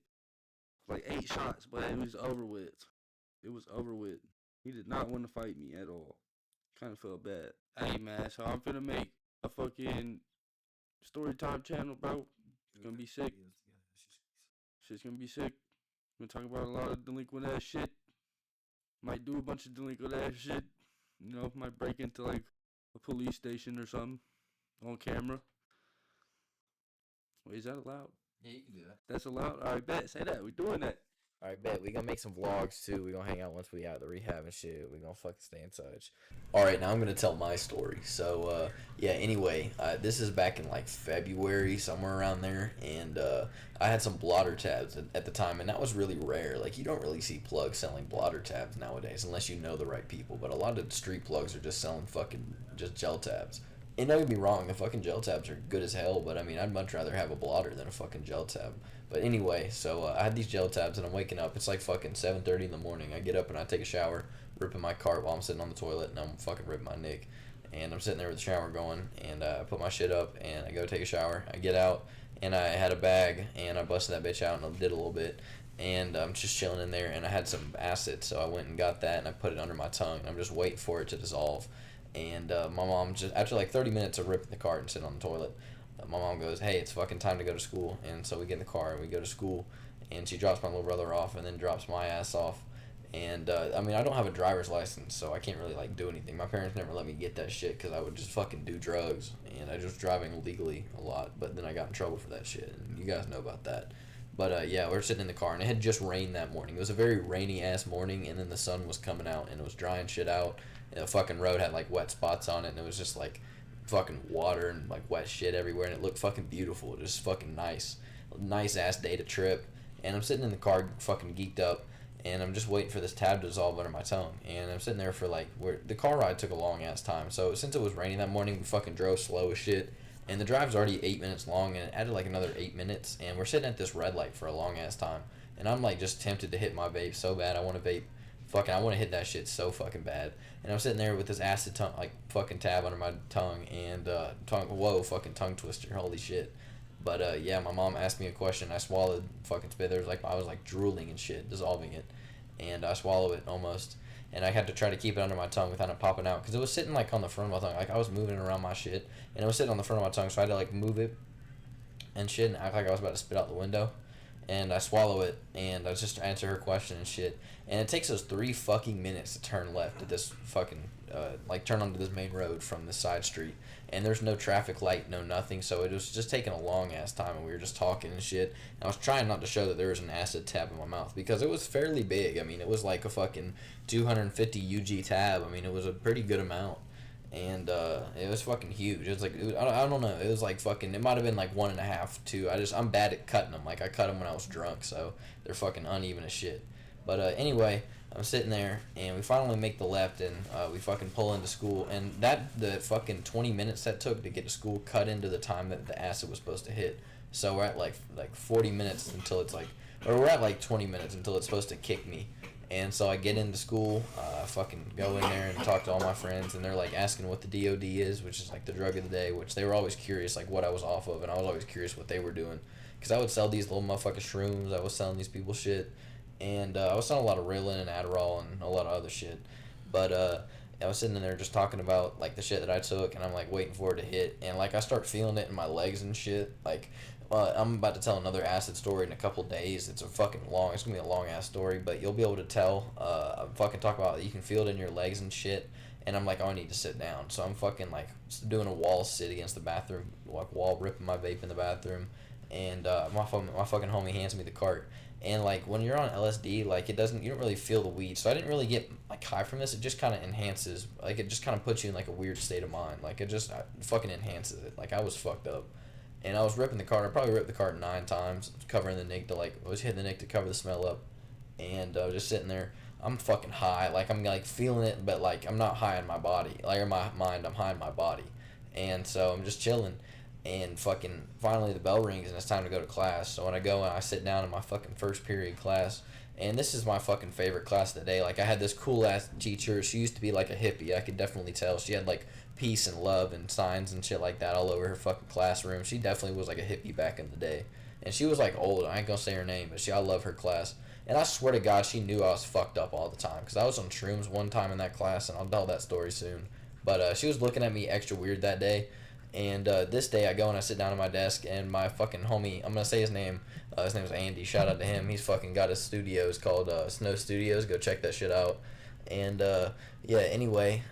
Like 8 shots, but it was over with. It was over with. He did not want to fight me at all. Kind of felt bad. Hey, man, so I'm finna make a fucking storytime channel, bro. It's gonna be sick. Shit's gonna be sick. We're gonna talk about a lot of delinquent ass shit. Might do a bunch of delinquent ass shit. You know, might break into like a police station or something on camera. Wait, is that allowed? Yeah, you can do that. That's allowed? Alright, bet. Say that. We're doing that. All right, bet. We gonna make some vlogs too. We gonna hang out once we out of the rehab and shit. We gonna fucking stay in touch. All right, now I'm gonna tell my story. So yeah. Anyway, this is back in like February, somewhere around there, and I had some blotter tabs at the time, and that was really rare. Like you don't really see plugs selling blotter tabs nowadays, unless you know the right people. But a lot of street plugs are just selling fucking just gel tabs. And don't get me wrong, the fucking gel tabs are good as hell, but I mean, I'd much rather have a blotter than a fucking gel tab. But anyway, so I had these gel tabs, and I'm waking up. It's like fucking 7:30 in the morning. I get up and I take a shower, rip in my cart while I'm sitting on the toilet, and I'm fucking ripping my nick. And I'm sitting there with the shower going, and I put my shit up, and I go take a shower. I get out, and I had a bag, and I busted that bitch out, and I did a little bit. And I'm just chilling in there, and I had some acid, so I went and got that, and I put it under my tongue, and I'm just waiting for it to dissolve. And my mom, just after like 30 minutes of ripping the cart and sitting on the toilet, my mom goes, hey, it's fucking time to go to school. And so we get in the car and we go to school, and she drops my little brother off and then drops my ass off. And I mean, I don't have a driver's license, so I can't really like do anything. My parents never let me get that shit because I would just fucking do drugs, and I was driving illegally a lot. But then I got in trouble for that shit, and you guys know about that. But yeah, we're sitting in the car, and it had just rained that morning. It was a very rainy ass morning, and then the sun was coming out, and it was drying shit out. And the fucking road had like wet spots on it, and it was just like fucking water and like wet shit everywhere, and it looked fucking beautiful. It was fucking nice ass day to trip. And I'm sitting in the car fucking geeked up, and I'm just waiting for this tab to dissolve under my tongue. And I'm sitting there for like, the car ride took a long ass time. So since it was raining that morning, we fucking drove slow as shit. And the drive's already 8 minutes long, and it added like another 8 minutes. And we're sitting at this red light for a long ass time. And I'm like just tempted to hit my vape so bad. I want to vape. Fucking, I want to hit that shit so fucking bad. And I'm sitting there with this acid tongue, like fucking tab under my tongue, and whoa, fucking tongue twister, holy shit. But yeah, my mom asked me a question. I swallowed fucking spit. There was like, I was like drooling and shit, dissolving it, and I swallowed it almost. And I had to try to keep it under my tongue without it popping out, because it was sitting like on the front of my tongue. Like I was moving it around my shit, and it was sitting on the front of my tongue, so I had to like move it and shit and act like I was about to spit out the window. And I swallow it, and I just answer her question and shit. And it takes us 3 fucking minutes to turn left at this fucking, like turn onto this main road from the side street. And there's no traffic light, no nothing, so it was just taking a long ass time, and we were just talking and shit. And I was trying not to show that there was an acid tab in my mouth, because it was fairly big. I mean, it was like a fucking 250 UG tab. I mean, it was a pretty good amount. And it was fucking huge. It was like, I don't know. It was like fucking, it might have been like 1.5, 2. I'm bad at cutting them. Like I cut them when I was drunk, so they're fucking uneven as shit. But anyway, I'm sitting there, and we finally make the left, and we fucking pull into school. And the fucking 20 minutes that took to get to school cut into the time that the acid was supposed to hit. So we're at like 40 minutes until it's like, or we're at like 20 minutes until it's supposed to kick me. And so I get into school, fucking go in there and talk to all my friends, and they're like asking what the DOD is, which is like the drug of the day, which they were always curious like what I was off of, and I was always curious what they were doing, because I would sell these little motherfucking shrooms, I was selling these people shit, and I was selling a lot of Ritalin and Adderall and a lot of other shit. But I was sitting in there just talking about like the shit that I took, and I'm like waiting for it to hit, and like I start feeling it in my legs and shit. Like I'm about to tell another acid story in a couple days. It's it's gonna be a long ass story, but you'll be able to tell. I'm fucking talk about, you can feel it in your legs and shit, and I'm like, oh, I need to sit down. So I'm fucking like doing a wall sit against the bathroom, like wall ripping my vape in the bathroom, and my fucking homie hands me the cart. And like when you're on LSD, like you don't really feel the weed. So I didn't really get like high from this. It just kind of enhances, like it just kind of puts you in like a weird state of mind. Like it just fucking enhances it. Like I was fucked up, and I was ripping the cart. I probably ripped the cart 9 times, covering the nick to like I was hitting the nick to cover the smell up, and just sitting there. I'm fucking high, like I'm like feeling it, but like I'm not high in my body, like in my mind, I'm high in my body, and so I'm just chilling, and fucking finally the bell rings and it's time to go to class. So when I go and I sit down in my fucking first period class, and this is my fucking favorite class of the day. Like I had this cool ass teacher. She used to be like a hippie. I could definitely tell. She had like peace and love and signs and shit like that all over her fucking classroom. She definitely was like a hippie back in the day, and she was like old. I ain't gonna say her name, but I love her class. And I swear to God, she knew I was fucked up all the time. Because I was on shrooms one time in that class, and I'll tell that story soon. But she was looking at me extra weird that day. And this day, I go and I sit down at my desk, and my fucking homie, I'm going to say his name. His name's Andy. Shout out to him. He's fucking got his studios called Snow Studios. Go check that shit out. And, yeah, anyway,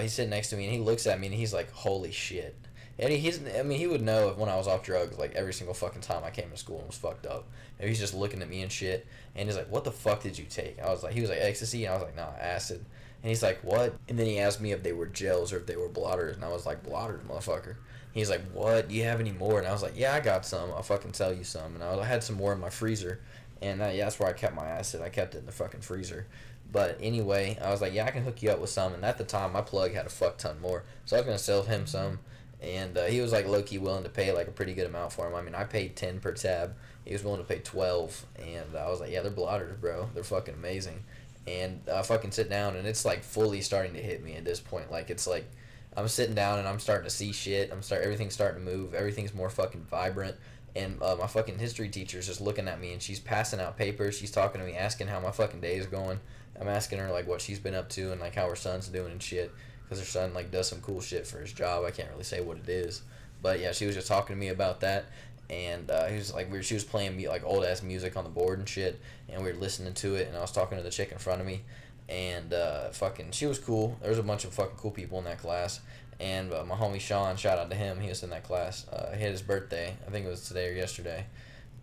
he's sitting next to me, and he looks at me, and he's like, holy shit. And he would know if when I was off drugs, like, every single fucking time I came to school and was fucked up. And he's just looking at me and shit. And he's like, what the fuck did you take? He was like, ecstasy? And I was like, nah, acid. And he's like, what? And then he asked me if they were gels or if they were blotters. And I was like, blotters, motherfucker. He's like, what? Do you have any more? And I was like, yeah, I got some. I'll fucking sell you some. And I had some more in my freezer. And yeah, that's where I kept my acid. I kept it in the fucking freezer. But anyway, I was like, yeah, I can hook you up with some. And at the time, my plug had a fuck ton more. So I was going to sell him some. And he was like low-key willing to pay like a pretty good amount for him. I mean, I paid 10 per tab. He was willing to pay 12. And I was like, yeah, they're blotters, bro. They're fucking amazing. And I fucking sit down, and it's like fully starting to hit me at this point. Like it's like I'm sitting down and I'm starting to see shit. Everything's starting to move. Everything's more fucking vibrant. And my fucking history teacher's just looking at me, and she's passing out papers. She's talking to me, asking how my fucking day is going. I'm asking her like what she's been up to and like how her son's doing and shit. Because her son like does some cool shit for his job. I can't really say what it is, but yeah, she was just talking to me about that. And he was like, she was playing like old ass music on the board and shit, and we were listening to it. And I was talking to the chick in front of me, and fucking, she was cool. There was a bunch of fucking cool people in that class. And my homie Sean, shout out to him, he was in that class. He had his birthday. I think it was today or yesterday.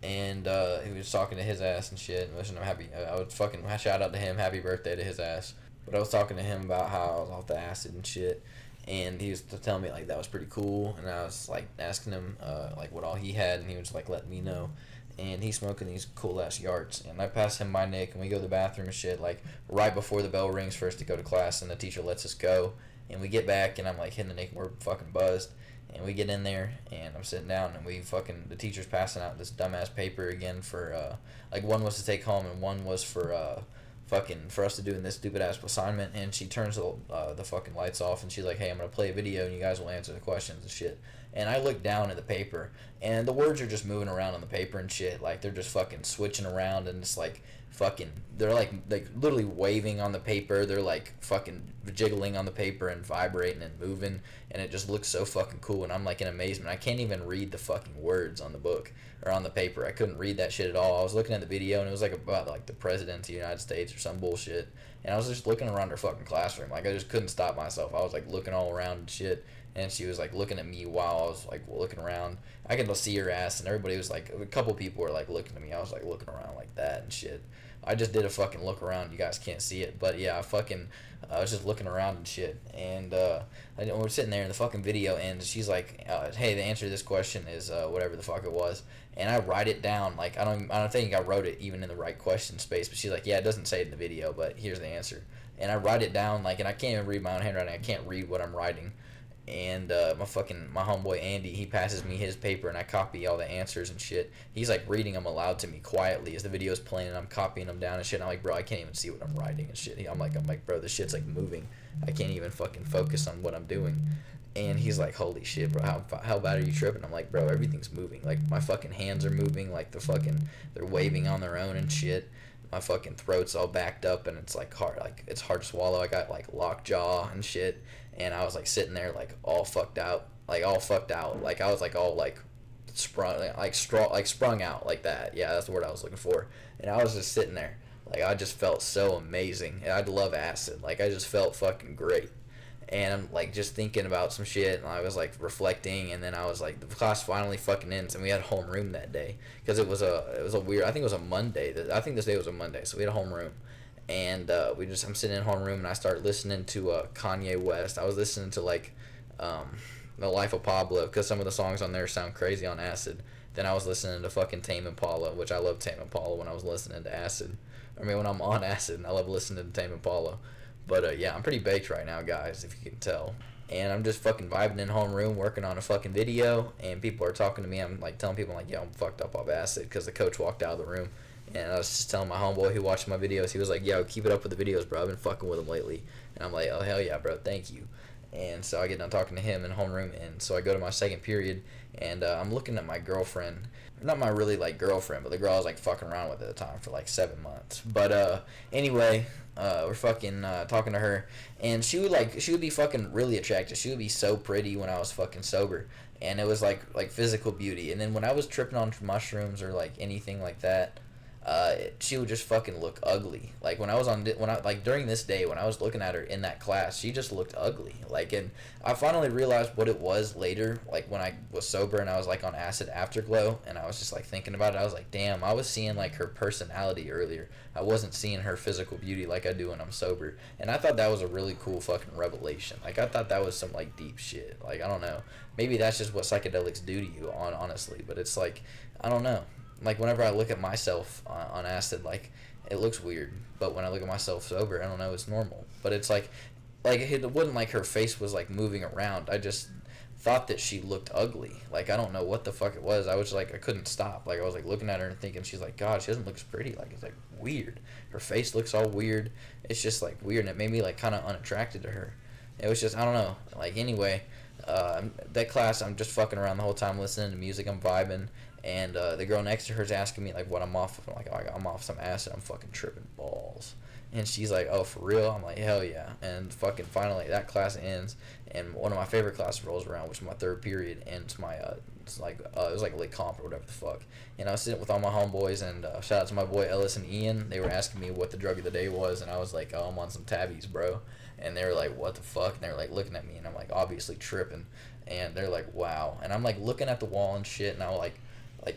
And he was talking to his ass and shit, and wishing him happy. I would fucking shout out to him, happy birthday to his ass. But I was talking to him about how I was off the acid and shit, and he was telling me like that was pretty cool, and I was like asking him like what all he had, and he was like letting me know. And he's smoking these cool ass yards, and I pass him my nick, and we go to the bathroom and shit like right before the bell rings for us to go to class, and the teacher lets us go, and we get back, and I'm like hitting the nick, and we're fucking buzzed. And we get in there, and I'm sitting down, and the teacher's passing out this dumbass paper again for, like, one was to take home, and one was for, for us to do in this stupid ass assignment. And she turns the fucking lights off, and she's like, hey, I'm gonna play a video, and you guys will answer the questions and shit. And I look down at the paper, and the words are just moving around on the paper and shit, like, they're just fucking switching around, and it's like, they're like literally waving on the paper. They're like fucking jiggling on the paper and vibrating and moving, and it just looks so fucking cool. And I'm like in amazement. I can't even read the fucking words on the book or on the paper. I couldn't read that shit at all. I was looking at the video, and it was like about like the president of the United States or some bullshit. And I was just looking around her fucking classroom. Like I just couldn't stop myself. I was like looking all around and shit. And she was like looking at me while I was like looking around. I could see her ass, and everybody was like, a couple people were like looking at me. I was like looking around like that and shit. I just did a fucking look around. You guys can't see it, but yeah, I was just looking around and shit. And we're sitting there, and the fucking video ends. She's like, "Hey, the answer to this question is whatever the fuck it was." And I write it down. Like I don't think I wrote it even in the right question space. But she's like, "Yeah, it doesn't say it in the video, but here's the answer." And I write it down like, and I can't even read my own handwriting. I can't read what I'm writing. And my homeboy Andy, he passes me his paper, and I copy all the answers and shit. He's like reading them aloud to me quietly as the video's playing, and I'm copying them down and shit. And I'm like, bro, I can't even see what I'm writing and shit. I'm like, bro, this shit's like moving. I can't even fucking focus on what I'm doing. And he's like, holy shit, bro, how bad are you tripping? I'm like, bro, everything's moving. Like my fucking hands are moving, like they're waving on their own and shit. My fucking throat's all backed up, and it's like hard, it's hard to swallow. I got like locked jaw and shit. And I was like sitting there like all fucked out. Like I was like all like sprung out like that. Yeah, that's the word I was looking for. And I was just sitting there. Like I just felt so amazing. And I love acid. Like I just felt fucking great. and I'm like just thinking about some shit, and I was like reflecting, and then I was like, the class finally fucking ends, and we had homeroom that day because it was a weird, I think it was a Monday. I think this day was a Monday, so we had a homeroom, and I'm sitting in homeroom, and I start listening to Kanye West. I was listening to like The Life of Pablo because some of the songs on there sound crazy on acid. Then I was listening to fucking Tame Impala, which I love Tame Impala when I was listening to acid. I mean, when I'm on acid, and I love listening to Tame Impala. But yeah, I'm pretty baked right now, guys, if you can tell. And I'm just fucking vibing in homeroom, working on a fucking video, and people are talking to me. I'm like telling people, like, yo, I'm fucked up off acid because the coach walked out of the room. And I was just telling my homeboy who watched my videos, he was like, yo, keep it up with the videos, bro. I've been fucking with him lately. And I'm like, oh, hell yeah, bro, thank you. And so I get done talking to him in homeroom, and so I go to my second period, and I'm looking at my girlfriend. Not my really, like, girlfriend, but the girl I was, like, fucking around with at the time for, like, 7 months. But, anyway, we're fucking talking to her, and she would be fucking really attractive. She would be so pretty when I was fucking sober, and it was, like physical beauty. And then when I was tripping on mushrooms or, like, anything like that, she would just fucking look ugly. Like during this day when I was looking at her in that class, she just looked ugly. Like, and I finally realized what it was later, like when I was sober and I was like on acid afterglow, and I was just like thinking about it. I was like, damn, I was seeing like her personality earlier. I wasn't seeing her physical beauty like I do when I'm sober. And I thought that was a really cool fucking revelation. Like, I thought that was some like deep shit. Like, I don't know. Maybe that's just what psychedelics do to you, honestly. But it's like, I don't know. Like, whenever I look at myself on acid, like, it looks weird. But when I look at myself sober, I don't know, it's normal. But it's like it wasn't like her face was, like, moving around. I just thought that she looked ugly. Like, I don't know what the fuck it was. I was, like, I couldn't stop. Like, I was, like, looking at her and thinking, she's like, God, she doesn't look as pretty. Like, it's, like, weird. Her face looks all weird. It's just, like, weird. And it made me, like, kind of unattracted to her. It was just, I don't know. Like, anyway, that class, I'm just fucking around the whole time, listening to music. I'm vibing. And the girl next to her is asking me, like, what I'm off of. I'm like, oh, I'm off some acid. I'm fucking tripping balls. And she's like, oh, for real? I'm like, hell yeah. And fucking finally, that class ends. And one of my favorite classes rolls around, which is my third period. And it's my, it was like a late comp or whatever the fuck. And I was sitting with all my homeboys. And shout out to my boy Ellis and Ian. They were asking me what the drug of the day was. And I was like, oh, I'm on some tabbies, bro. And they were like, what the fuck? And they were like looking at me. And I'm like, obviously tripping. And they're like, wow. And I'm like looking at the wall and shit. And I like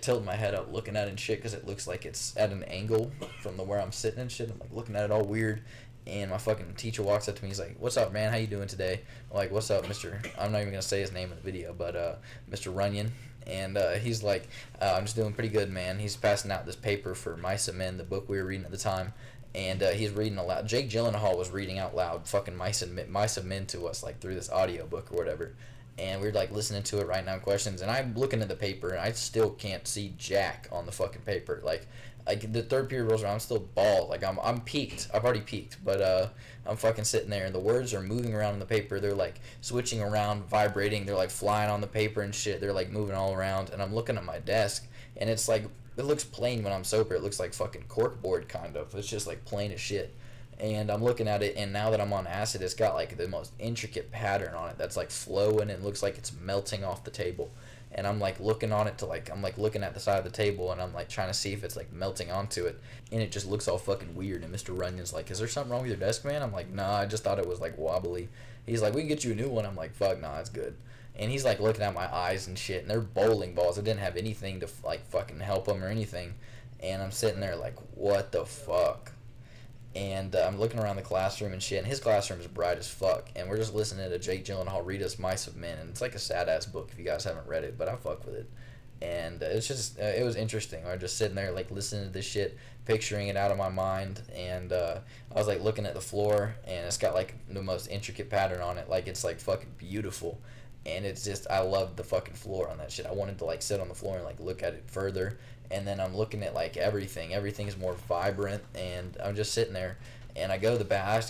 tilting my head up looking at it and shit because it looks like it's at an angle from where I'm sitting and shit. I'm like looking at it all weird, and my fucking teacher walks up to me. He's like, what's up, man? How you doing today? I'm like, what's up, Mr. I'm not even going to say his name in the video, but Mr. Runyon. And he's like, I'm just doing pretty good, man. He's passing out this paper for Mice and Men, the book we were reading at the time. And he's reading aloud. Jake Gyllenhaal was reading out loud fucking Mice and Men to us, like through this audio book or whatever. And we're like listening to it, writing down questions, and I'm looking at the paper, and I still can't see jack on the fucking paper. Like the third period rolls around, I'm still bald. Like I'm peaked. I've already peaked, but I'm fucking sitting there, and the words are moving around on the paper. They're like switching around, vibrating. They're like flying on the paper and shit. They're like moving all around, and I'm looking at my desk, and it's like it looks plain when I'm sober. It looks like fucking corkboard kind of. It's just like plain as shit. And I'm looking at it, and now that I'm on acid, it's got like the most intricate pattern on it that's like flowing and looks like it's melting off the table. And I'm like looking on it to like, I'm like looking at the side of the table, and I'm like trying to see if it's like melting onto it, and it just looks all fucking weird. And Mr. Runyon's like, is there something wrong with your desk, man? I'm like, nah, I just thought it was like wobbly. He's like, we can get you a new one. I'm like, fuck, nah, it's good. And he's like looking at my eyes and shit, and they're bowling balls. I didn't have anything to like fucking help him or anything. And I'm sitting there like, what the fuck? And I'm looking around the classroom and shit, and his classroom is bright as fuck. And we're just listening to Jake Gyllenhaal read us Mice of Men, and it's like a sad-ass book if you guys haven't read it, but I fuck with it. And it's just, it was interesting. I was just sitting there, like, listening to this shit, picturing it out of my mind, and I was, like, looking at the floor, and it's got, like, the most intricate pattern on it. Like, it's, like, fucking beautiful. And it's just, I love the fucking floor on that shit. I wanted to, like, sit on the floor and, like, look at it further. And then I'm looking at like everything. Everything's more vibrant, and I'm just sitting there. And I have to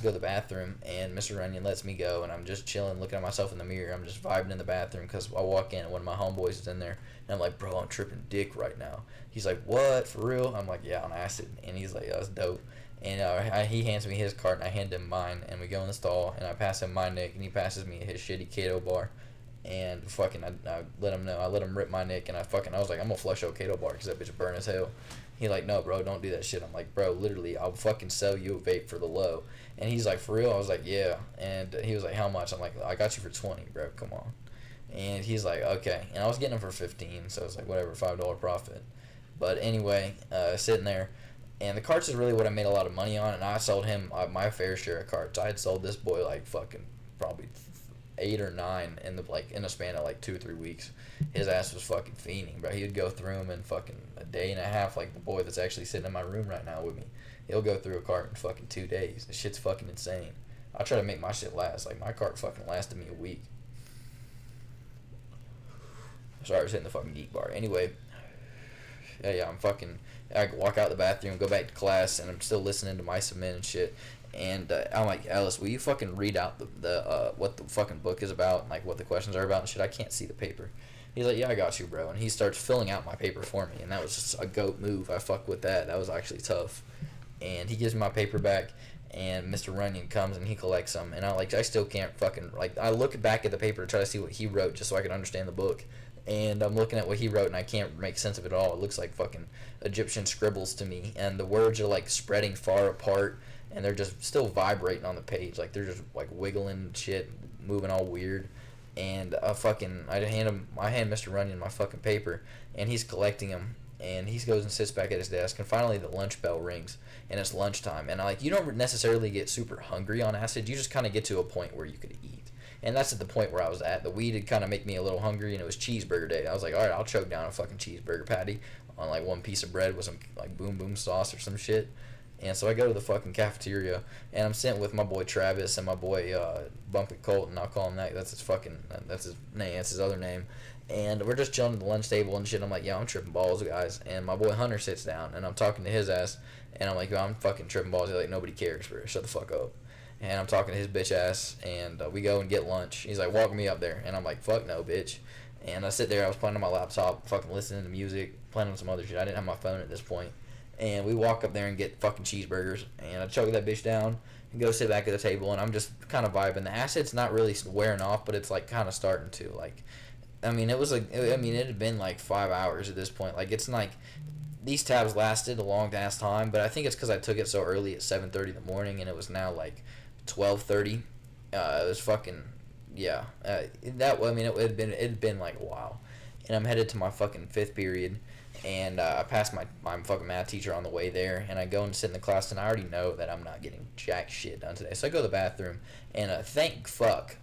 go to the bathroom, and Mr. Runyon lets me go, and I'm just chilling, looking at myself in the mirror. I'm just vibing in the bathroom because I walk in, and one of my homeboys is in there, and I'm like, bro, I'm tripping dick right now. He's like, what, for real? I'm like, yeah, on acid. And he's like, that's dope. And he hands me his card, and I hand him mine, and we go in the stall, and I pass him my Nick, and he passes me his shitty Kato bar. and fucking I let him know. I let him rip my neck, and I was like, I'm gonna flush Okato bar because that bitch burn as hell. He like, no, bro, don't do that shit. I'm like, bro, literally, I'll fucking sell you a vape for the low. And he's like, for real? I was like, yeah. And he was like, how much? I'm like, I got you for 20, bro. Come on. And he's like, okay. And I was getting him for 15, so it's like whatever, $5 profit. But anyway, sitting there, and the carts is really what I made a lot of money on. And I sold him my fair share of carts. I had sold this boy like fucking probably 8 or 9 in a span of like 2 or 3 weeks. His ass was fucking fiending, bro. He would go through them in fucking a day and a half. Like the boy that's actually sitting in my room right now with me, he'll go through a cart in fucking 2 days. This shit's fucking insane. I try to make my shit last. Like my cart fucking lasted me a week. Sorry, I was hitting the fucking geek bar. Anyway, yeah, I walk out the bathroom, go back to class, and I'm still listening to My Cement and shit. And I'm like, Alice, will you fucking read out the what the fucking book is about, and like what the questions are about and shit? I can't see the paper. He's like, yeah, I got you, bro. And he starts filling out my paper for me, and that was just a goat move. I fucked with that. That was actually tough. And he gives me my paper back, and Mr. Runyon comes and he collects them, and I still can't fucking, like, I look back at the paper to try to see what he wrote just so I can understand the book. And I'm looking at what he wrote, and I can't make sense of it all. It looks like fucking Egyptian scribbles to me, and the words are like spreading far apart, and they're just still vibrating on the page, like they're just like wiggling and shit, moving all weird. And I hand Mr. Runyon my fucking paper, and he's collecting them, and he goes and sits back at his desk, and finally the lunch bell rings, and it's lunchtime, and you don't necessarily get super hungry on acid, you just kind of get to a point where you could eat. And that's at the point where I was at. The weed had kind of make me a little hungry, and it was cheeseburger day. I was like, all right, I'll choke down a fucking cheeseburger patty on like one piece of bread with some like boom boom sauce or some shit. And so I go to the fucking cafeteria, and I'm sitting with my boy Travis and my boy Bumpy Colton. I'll call him that. That's his name. That's his other name. And we're just chilling at the lunch table and shit. I'm like, yeah, I'm tripping balls, guys. And my boy Hunter sits down, and I'm talking to his ass, and I'm like, yo, I'm fucking tripping balls. He's like, nobody cares, bro. Shut the fuck up. And I'm talking to his bitch ass, and we go and get lunch. He's like, walk me up there. And I'm like, fuck no, bitch. And I sit there. I was playing on my laptop, fucking listening to music, playing on some other shit. I didn't have my phone at this point. And we walk up there and get fucking cheeseburgers, and I choke that bitch down and go sit back at the table, and I'm just kind of vibing. The acid's not really wearing off, but it's like kind of starting to. Like, I mean, it had been like 5 hours at this point. Like, it's like these tabs lasted a long ass time, but I think it's because I took it so early at 7:30 in the morning, and it was now like 12:30. It was fucking, yeah. It had been like a while, and I'm headed to my fucking 5th period. And I passed my fucking math teacher on the way there, and I go and sit in the class, and I already know that I'm not getting jack shit done today. So I go to the bathroom, and thank fuck,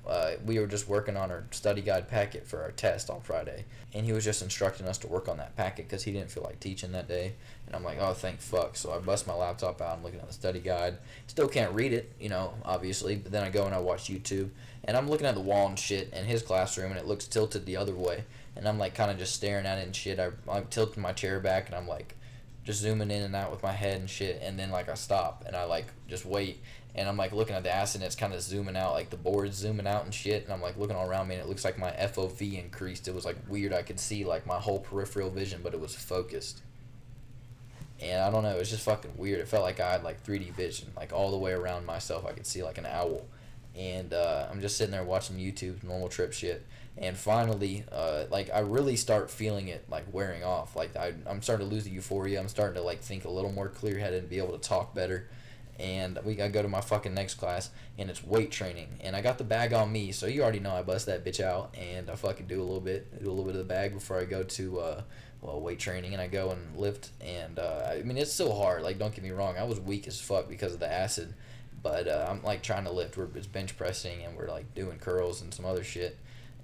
we were just working on our study guide packet for our test on Friday, and he was just instructing us to work on that packet because he didn't feel like teaching that day. And I'm like, oh, thank fuck. So I bust my laptop out, I'm looking at the study guide. Still can't read it, obviously, but then I go and I watch YouTube, and I'm looking at the wall and shit in his classroom, and it looks tilted the other way. And I'm like kind of just staring at it and shit. I'm tilting my chair back, and I'm like just zooming in and out with my head and shit. And then like I stop and I like just wait, and I'm like looking at the acid, and it's kind of zooming out, like the board's zooming out and shit. And I'm like looking all around me, and it looks like my FOV increased. It was like weird. I could see like my whole peripheral vision, but it was focused. And I don't know, it was just fucking weird. It felt like I had like 3D vision, like all the way around myself. I could see like an owl. And I'm just sitting there watching YouTube, normal trip shit. And finally, like, I really start feeling it, like, wearing off. Like, I'm starting to lose the euphoria. I'm starting to, like, think a little more clear-headed and be able to talk better. And I go to my fucking next class, and it's weight training. And I got the bag on me, so you already know I bust that bitch out. And I fucking do a little bit of the bag before I go to, weight training. And I go and lift. And, I mean, it's still hard. Like, don't get me wrong. I was weak as fuck because of the acid. But I'm, like, trying to lift. It's bench pressing, and we're, like, doing curls and some other shit.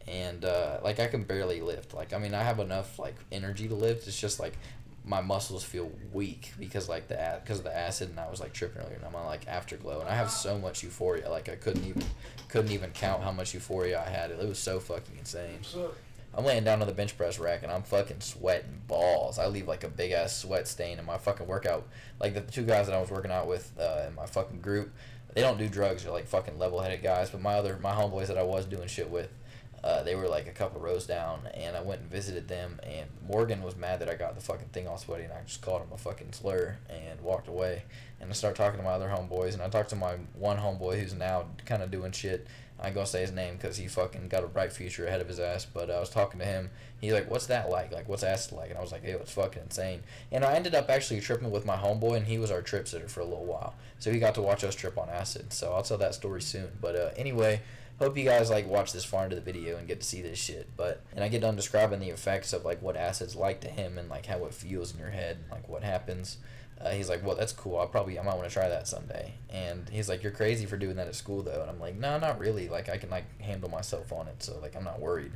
And, like, I can barely lift. Like, I mean, I have enough, like, energy to lift. It's just, like, my muscles feel weak because, like, because of the acid, and I was, like, tripping earlier, and I'm on, like, afterglow. And I have so much euphoria. Like, I couldn't even count how much euphoria I had. It was so fucking insane. I'm laying down on the bench press rack, and I'm fucking sweating balls. I leave, like, a big-ass sweat stain in my fucking workout. Like, the 2 guys that I was working out with in my fucking group, they don't do drugs. They're, like, fucking level-headed guys. But my homeboys that I was doing shit with, They were like a couple rows down, and I went and visited them, and Morgan was mad that I got the fucking thing all sweaty, and I just called him a fucking slur and walked away. And I started talking to my other homeboys, and I talked to my one homeboy who's now kind of doing shit. I ain't gonna say his name because he fucking got a bright future ahead of his ass, but I was talking to him. He's like, what's that like? Like, what's acid like? And I was like, hey, it's fucking insane. And I ended up actually tripping with my homeboy, and he was our trip sitter for a little while. So he got to watch us trip on acid. So I'll tell that story soon. But anyway, hope you guys like watch this far into the video and get to see this shit. And I get done describing the effects of like what acid's like to him and like how it feels in your head, like what happens. He's like, well, that's cool. I might want to try that someday. And he's like, you're crazy for doing that at school though. And I'm like, no, not really. Like I can like handle myself on it, so like I'm not worried.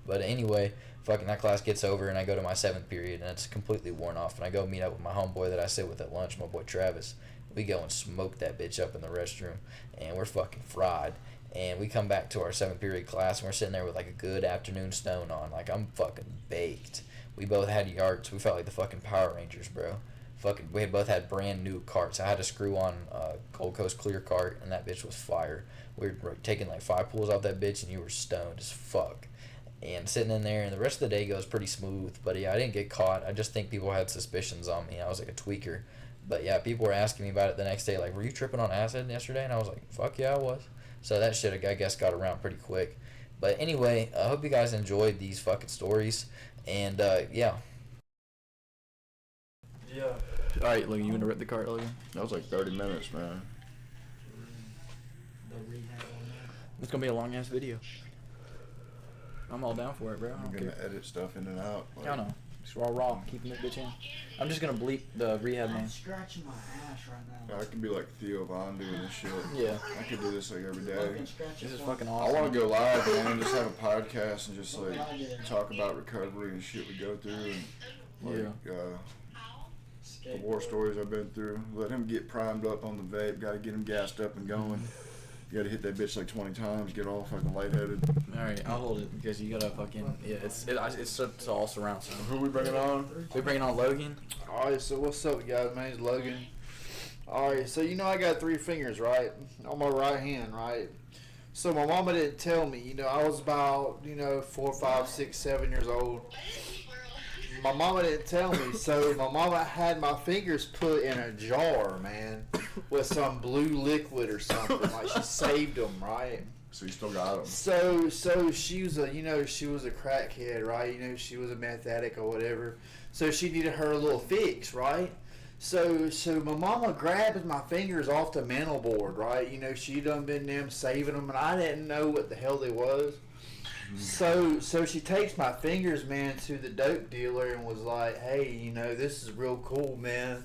But anyway, fucking that class gets over, and I go to my 7th period, and it's completely worn off. And I go meet up with my homeboy that I sit with at lunch, my boy Travis. We go and smoke that bitch up in the restroom, and we're fucking fried. And we come back to our 7th period class, and we're sitting there with like a good afternoon stone on. Like I'm fucking baked. We both had yards. We felt like the fucking Power Rangers, bro. Fucking, we had both had brand new carts. I had a screw on Gold Coast clear cart, and that bitch was fire. We were taking like 5 pulls off that bitch, and you were stoned as fuck. And sitting in there, and the rest of the day goes pretty smooth. But yeah, I didn't get caught. I just think people had suspicions on me. I was like a tweaker. But yeah, people were asking me about it the next day. Like, were you tripping on acid yesterday? And I was like, fuck yeah, I was. So that shit, I guess, got around pretty quick. But anyway, I hope you guys enjoyed these fucking stories. And yeah. Yeah. All right, Logan, you want to rip the cart, Logan? That was like 30 minutes, man. The rehab on that. It's gonna be a long ass video. I'm all down for it, bro. I I'm don't gonna care. edit stuff in and out. Like, I don't know. Just raw, keeping this bitch in. I'm just gonna bleep the rehab I'm name. scratching my ass right now. I could be like Theo Von doing this shit. Yeah. I could do this like every day. Fucking scratch This your is phone. fucking I awesome. want to go live, man, and just have a podcast and just like talk about recovery and shit we go through and like the war stories I've been through. Let him get primed up on the vape. Got to get him gassed up and going. You got to hit that bitch like 20 times. Get all fucking lightheaded. All right, I'll hold it because you gotta fucking it's all surround sound. Who we bringing on? We bringing on Logan. Alright, so what's up, guys? My name's Logan. Alright, so you know I got 3 fingers, right? On my right hand, right? So my mama didn't tell me. You know, I was about, 4, 5, 6, 7 years old. My mama didn't tell me, so my mama had my fingers put in a jar, man, with some blue liquid or something. Like she saved them, right? So you still got him. So she was she was a crackhead, right? She was a meth addict or whatever. So she needed her little fix, right? So my mama grabbed my fingers off the mantle board, right? She done been them saving them, and I didn't know what the hell they was. So she takes my fingers, man, to the dope dealer and was like, hey, this is real cool, man.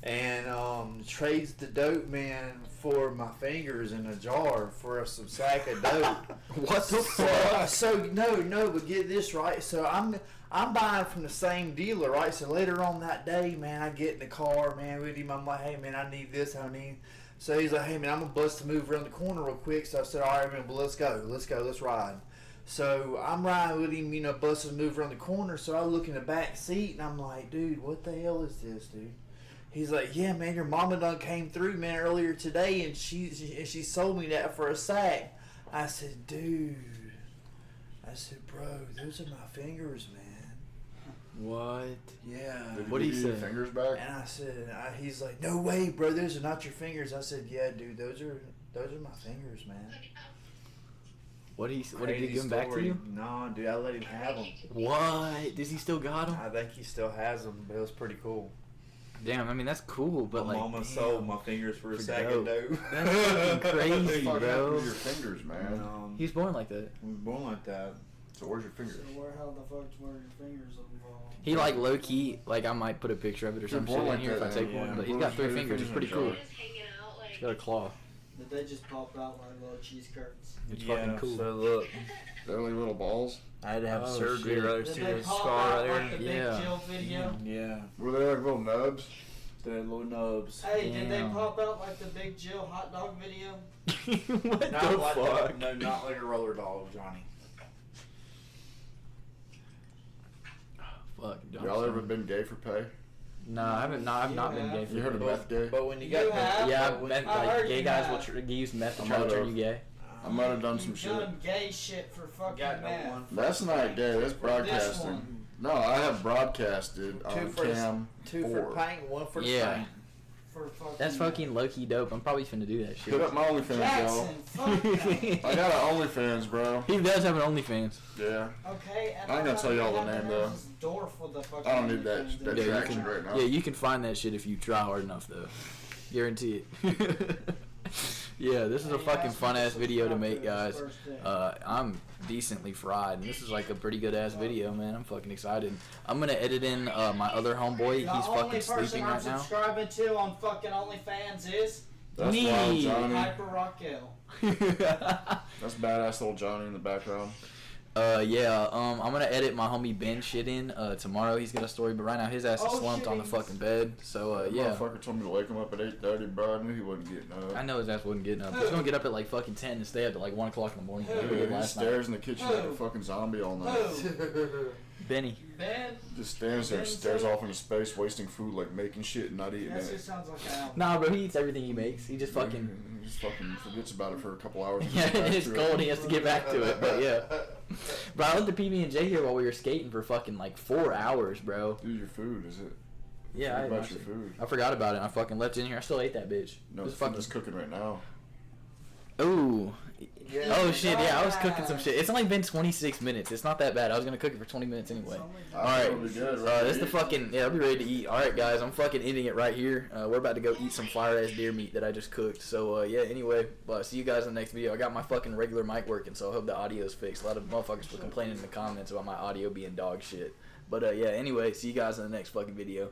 And trades the dope man for my fingers in a jar for some sack of dope. What the fuck? So no, but get this right. So I'm buying from the same dealer, right? So later on that day, man, I get in the car, man, with him. I'm like, hey, man, I need this, I need. So he's like, hey, man, I'm gonna bust a move around the corner real quick. So I said, all right, man, but let's go, let's ride. So I'm riding with him, busting a move around the corner. So I look in the back seat and I'm like, dude, what the hell is this, dude? He's like, yeah, man, your mama done came through, man, earlier today, and she sold me that for a sack. I said, dude. I said, bro, those are my fingers, man. What? Yeah. What do you give your say? fingers back? And I said, he's like, no way, bro, those are not your fingers. I said, yeah, dude, those are my fingers, man. What did he give them back to Story. you? No, dude, I let him have them. What? Does he still got them? I think he still has them, but it was pretty cool. Damn, I mean that's cool, but My like, mama damn. sold my fingers for a For sack dope. of dope. That's fucking crazy, Fuck happened bro. to your fingers, man. He's born like that. We were born like that. So where's your fingers? So how the fuck's where your fingers involved? He like low key, like I might put a picture of it or some shit born in like here if I that, take yeah. one, but he's Where's got 3 your fingers. It's fingers pretty in cool. jar? He's got a claw. Did they just pop out like little cheese curds? It's fucking cool. So look, They're only little balls. I had to have Oh, surgery shit. right Did to they the pop scar out right there. like the Big Yeah. Chill video? Yeah, Were they like little nubs? they're little nubs. Hey, did they Damn. pop out like the Big Jill hot dog video? What Not the like fuck? no, not like a roller dog, Johnny. Fuck. Y'all ever been gay for pay? No, I haven't. No, I've not been gay. For You heard of meth gay? But when you You got have? Yeah, I meth, heard like gay you guys have. will use meth to I try to might turn have. you gay. I might have done some You've shit. done gay shit for fucking Got no meth. one. That's not gay. That's This broadcasting. one. No, I have broadcasted Two on for cam Two 4. for paint, one for Yeah. paint. For fucking That's meth. fucking low-key dope. I'm probably finna do that shit. Hit up my OnlyFans, y'all. Jackson, fuck that. I got an OnlyFans, bro. He does have an OnlyFans. Yeah. Okay, and I ain't gonna tell y'all the name, though. Door for the fucking I don't need that OnlyFans. that Yeah, you traction can- right now. Yeah, you can find that shit if you try hard enough, though. Guarantee it. Yeah, this is a Hey, fucking ask me fun to ass video to subscribe make, this guys. first day. I'm decently fried, and this is like a pretty good ass video, man. I'm fucking excited. I'm gonna edit in my other homeboy. The He's only fucking person sleeping I'm right now. subscribing to on fucking OnlyFans is That's Me. wild, Johnny. Hyper Raquel. That's badass little Johnny in the background. Yeah, I'm gonna edit my homie Ben shit in tomorrow. He's got a story, but right now his ass is Oh, slumped on the shittings. fucking bed. So That yeah, motherfucker told me to wake him up at 8:30, bro. I knew he wasn't getting up. I know his ass wasn't getting up. He's gonna get up at like fucking 10 and stay up at like 1 o'clock in the morning. Like we Dude, did he last night. stares in the kitchen like a Who? fucking zombie all night. Who? Benny. Ben? Just stands there, Ben stares too? off into space, wasting food, like making shit and not eating Yes, it it. sounds like an album. Nah, bro, he eats everything he makes. He just fucking. He just fucking forgets about it for a couple hours. and Yeah, gets back it's to cold. it. He has to get back to it. But yeah, bro, I left the PB&J here while we were skating for fucking like 4 hours, bro. Dude, your food, is it? Yeah, I, Forget about your food. I forgot about it. I fucking left it in here. I still ate that bitch. No, It was it's fucking. just cooking right now. Ooh. Yeah. Oh shit! Yeah, I was cooking some shit. It's only been 26 minutes. It's not that bad. I was gonna cook it for 20 minutes anyway. All right, It'll be good, right? this is the fucking yeah. I'll be ready to eat. All right, guys, I'm fucking ending it right here. We're about to go eat some fire ass deer meat that I just cooked. So yeah. Anyway, see you guys in the next video. I got my fucking regular mic working, so I hope the audio's fixed. A lot of motherfuckers were complaining in the comments about my audio being dog shit. But yeah. Anyway, see you guys in the next fucking video.